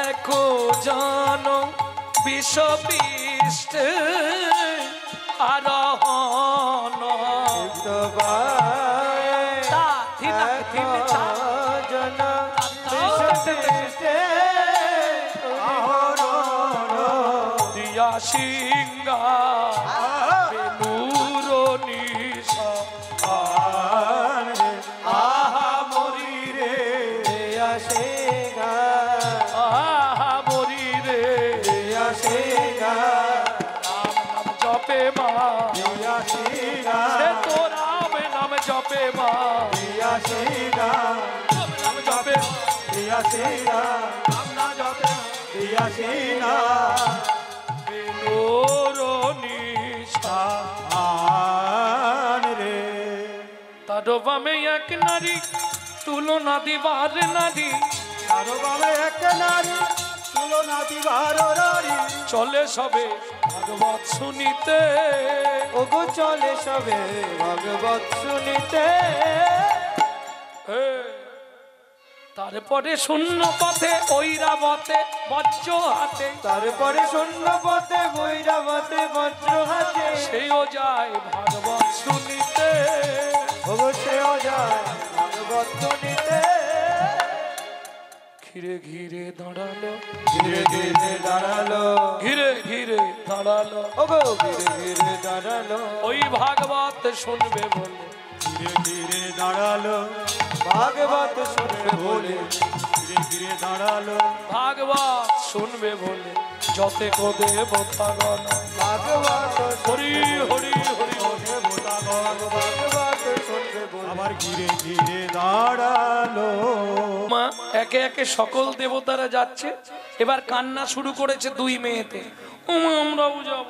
এক জন বিষবিষ্ট আরোহণ তা থিনা থিনে তা জন দিয়া সিংহা বেনুর নিশা আহা মরি রে আহা মরি রে রাম নাম জপে মা সে তো রাম নাম জপে মা নাম জপে বেনুর নিশা তার বামে এক নারী তুলনা দিবার নারী চলে সবে ভাগবত শুনিতে ওগো চলে সবে ভাগবত শুনিতে হে। তারপরে শূন্য পথে ঐরাবতে বজ্র হাতে তারপরে শূন্য পথে বৈরাবতে বজ্র হাতে সেও যায় ভাগবত শুনিতে অবশ্যই যায় ভাগবত শুনিতে ঘিরে ঘিরে দাঁড়ালো ধীরে ধীরে দাঁড়ালো ঘিরে ঘিরে দাঁড়ালো ওগো ধীরে ধীরে দাঁড়ালো ওই ভাগবত শুনবে বলে ধীরে ধীরে দাঁড়ালো ভাগবত শুনবে বলে ধীরে দাঁড়ালো ভাগবত শুনবে বলে যতে কো দেবতাগণ ভাগবত হরি হরি হরি ভাগবত শুনবে বলে আবার ধীরে ধীরে দাঁড়ালো মা একে একে সকল দেবতারা যাচ্ছে। এবার কান্না শুরু করেছে দুই মেয়েতে ওমা আমরাও যাব।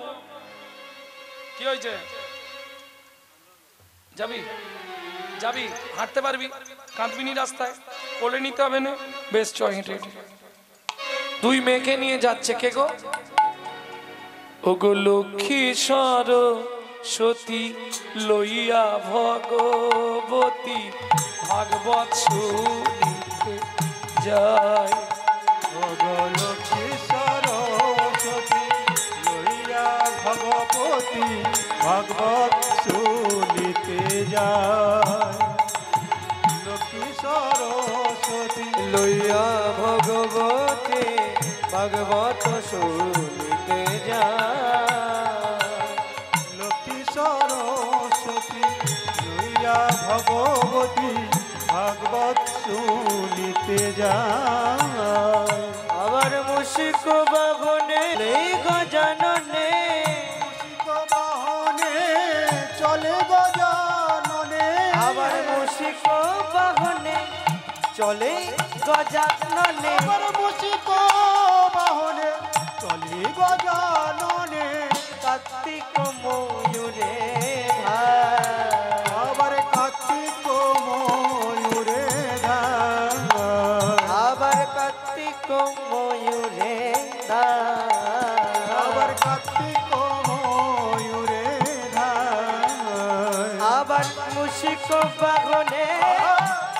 কি হয়েছে যাবি যাবি হাঁটতে পারবি কাঁদবিনি রাস্তায় কোলে নিতে হবে না বেশ চ হেঁটে হেঁটে দুই মেয়েকে নিয়ে যাচ্ছে কে গো ওগো লক্ষ্মী সরস্বতী লইয়া ভগবতী ভাগবত শুনিতে যায়। লক্ষ্মী সরস্বতী লইয়া ভগবতী ভাগবত শুনিতে যায়। লক্ষ্মী সরস্বতী লইয়া ভগবতী ভাগবত শুনিতে যায়। লক্ষ্মী সরস্বতী লইয়া ভগবতী ভাগবত শুনিতে যায়। আবার মুশিক বাহনে নেই গজাননে বাহনে চলে গজাননে আবার মুশিক বাহনে চলে গজাননে আবার মুশিক বাহনে চলে গজাননে কার্তিক ময়ূরে ধায়। আবার কার্তিক ময়ূরে ধায়। আবার কার্তিক ময়ূরে ধায়। আবার কার্তিক ময়ূরে ধায়। আবার মুশিক বাহনে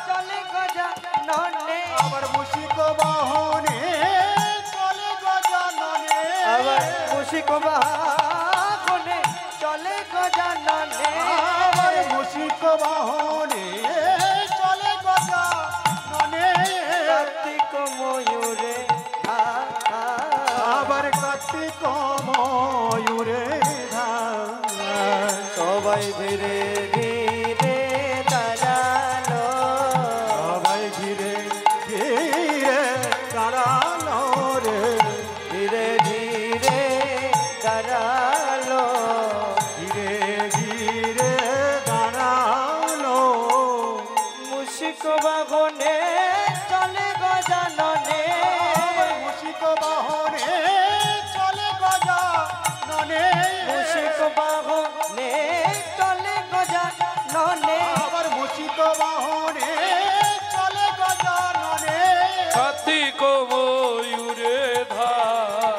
চলে গজাননে মুশিক বাহনে চলে গজাননে আমার মুশিক বাহনে চলে গজাননে কার্তিক ময়ূরে আবার কার্তিক ময়ূরে ধার সবাই ধীরে ধীরে দাঁড়ালো সবাই ঘিরে ঘিরে দাঁড়ালো রে ধীরে ধীরে দাঁড়ালো ঘিরে ঘিরে দাঁড়ালো মুশিক বাহনে চলে গজাননে মুশিক বাহনে চলে গজাননে মুশিক বাহনে চলে গজাননে আবার মুশিক বাহনে চলে গজাননে কার্তিক ময়ূরে ধার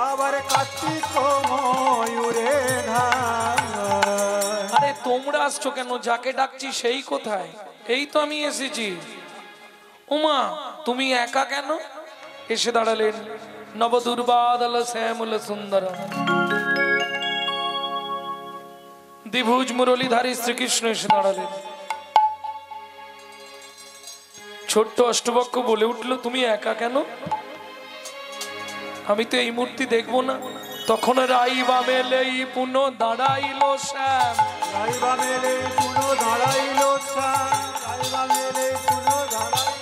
আবার কার্তিক ময়ূরে ধার আরে তোমরা আসছো কেন? যাকে ডাকছি সেই কোথায়? এই তো আমি এসেছি। উমা তুমি একা কেন? এসে দাঁড়ালেন নবদুর্বাদল শ্যামল সুন্দর দ্বিভুজ মুরলীধারী শ্রীকৃষ্ণ এসে দাঁড়ালেন। ছোট্ট অষ্টবক্ষ বলে উঠল, তুমি একা কেন? আমি তো এই মূর্তি দেখবো না। তখন রাইবা মেলেই পুনঃ দাঁড়াইল শ্যাম। রাইবা মেলে পুনো দাঁড়াইল শ্যাম রাইবা মেলে পুনো দাঁড়াইল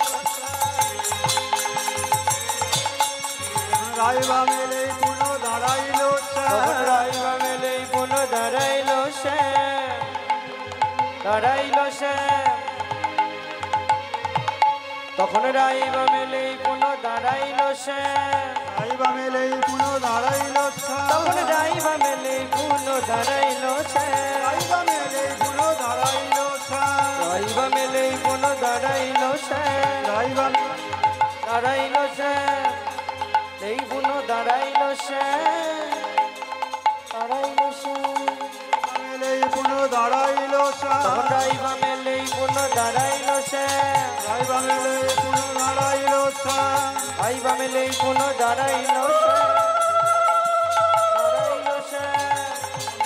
রাইবা মেলে পুনো দাঁড়াইল তখন শ্যাম রাইবা মেলে পুনঃ দাঁড়াইল শ্যাম দাঁড়াইল শ্যাম তখন রাইবা মেলে পুনঃ দাঁড়াইল শ্যাম রাইবা মেলে পুনো দাঁড়াইল তখন শ্যাম রাইবা মেলে পুনঃ দাঁড়াইল শ্যাম রাইবা মেলে পুনো দাঁড়াইল শ্যাম রাইবা মেলে পুনঃ দাঁড়াইল শ্যাম রাইবা দাঁড়াইল শ্যাম এই পুনঃ দাঁড়াইল শ্যাম দাঁড়াইল শ্যাম মেলে পুনো দাঁড়াইল তখন শ্যাম রাইবা মেলে পুনঃ দাঁড়াইল শ্যাম রাইবা মেলে পুনো দাঁড়াইল শ্যাম রাইবা মেলে পুনঃ দাঁড়াইল শ্যাম দাঁড়াইল শ্যাম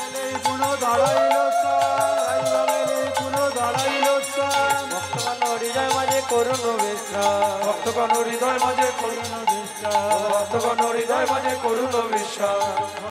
মেলে পুনো দাঁড়াইল শ্যাম রাইবা মেলে পুনো দাঁড়াইল শ্যাম ভক্তগণ হৃদয় মাঝে করুণ বিশ্রাম ভক্তগণ হৃদয় মাঝে করুণ বিশ্বাস ভক্তগণ হৃদয় মাঝে করুণ বিশ্বাস